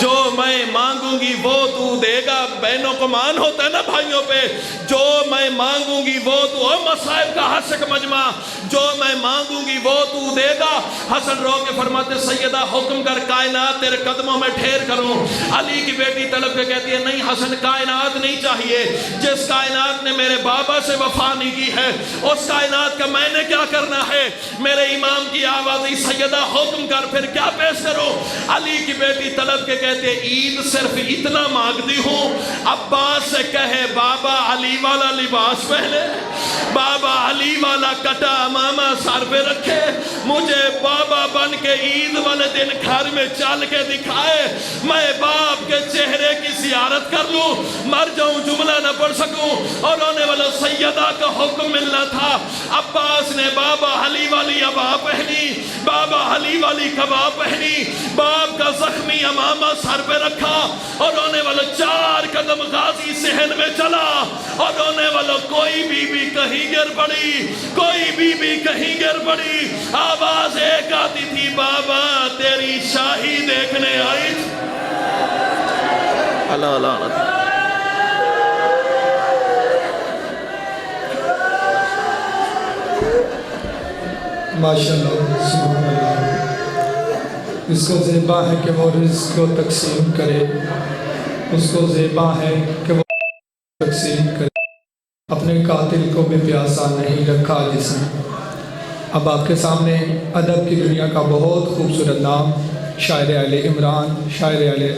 جو میں مانگوں گی وہ تو دے گا۔ بہنوں کو مان ہوتا ہے نا بھائیوں پہ، جو میں مانگوں گی وہ تو، مصائب کا حسک مجمع، جو میں مانگوں گی وہ تو دے گا۔ حسن رو کے فرماتے سیدہ حکم کر کائنات تیرے قدموں میں ٹھہر کروں۔ علی کی بیٹی طلب کے کہتی ہے نہیں حسن، کائنات نہیں چاہیے، جس کائنات نے میرے بابا سے وفا نہیں کی ہے اس کائنات کا میں نے کیا کرنا ہے؟ میرے امام کی آوازی سیدہ حکم کر، پھر کیا پیش کرو؟ علی کی بیٹی طلب کے کہتے ہیں عید صرف اتنا مانگتی ہوں، عباس سے کہے بابا علی والا لباس پہنے، بابا علی والا کٹا امامہ سر پہ رکھے، مجھے بابا بن کے عید والے دن گھر میں چل کے دکھائے، میں باپ کے چہرے کی زیارت کر لوں، مر جاؤں جملہ نہ پڑھ سکوں۔ اور ہونے والا سیدہ کا حکم ملنا تھا۔ عباس نے بابا علی والی عبا پہنی، بابا علی والی کبا پہنی، باپ کا زخمی امامہ سر پہ رکھا، اور ہونے والا 4 قدم غازی صحن میں چلا، اور ہونے والا کوئی بی بی کہیں گر پڑی، کوئی بی بی کہیں گر پڑی، آواز ایک آتی تھی بابا تیری شاہی دیکھنے آئی تھی۔ اللہ اللہ ماشاءاللہ سبحان اللہ۔ اس کو زیبا ہے کہ وہ رزق کو تقسیم کرے، اس کو زیبا ہے کہ وہ تقسیم کرے، اپنے قاتل کو بھی پیاسا نہیں رکھا جس نے۔ اب آپ کے سامنے ادب کی دنیا کا بہت خوبصورت نام شاعر آل عمران، شاعر آل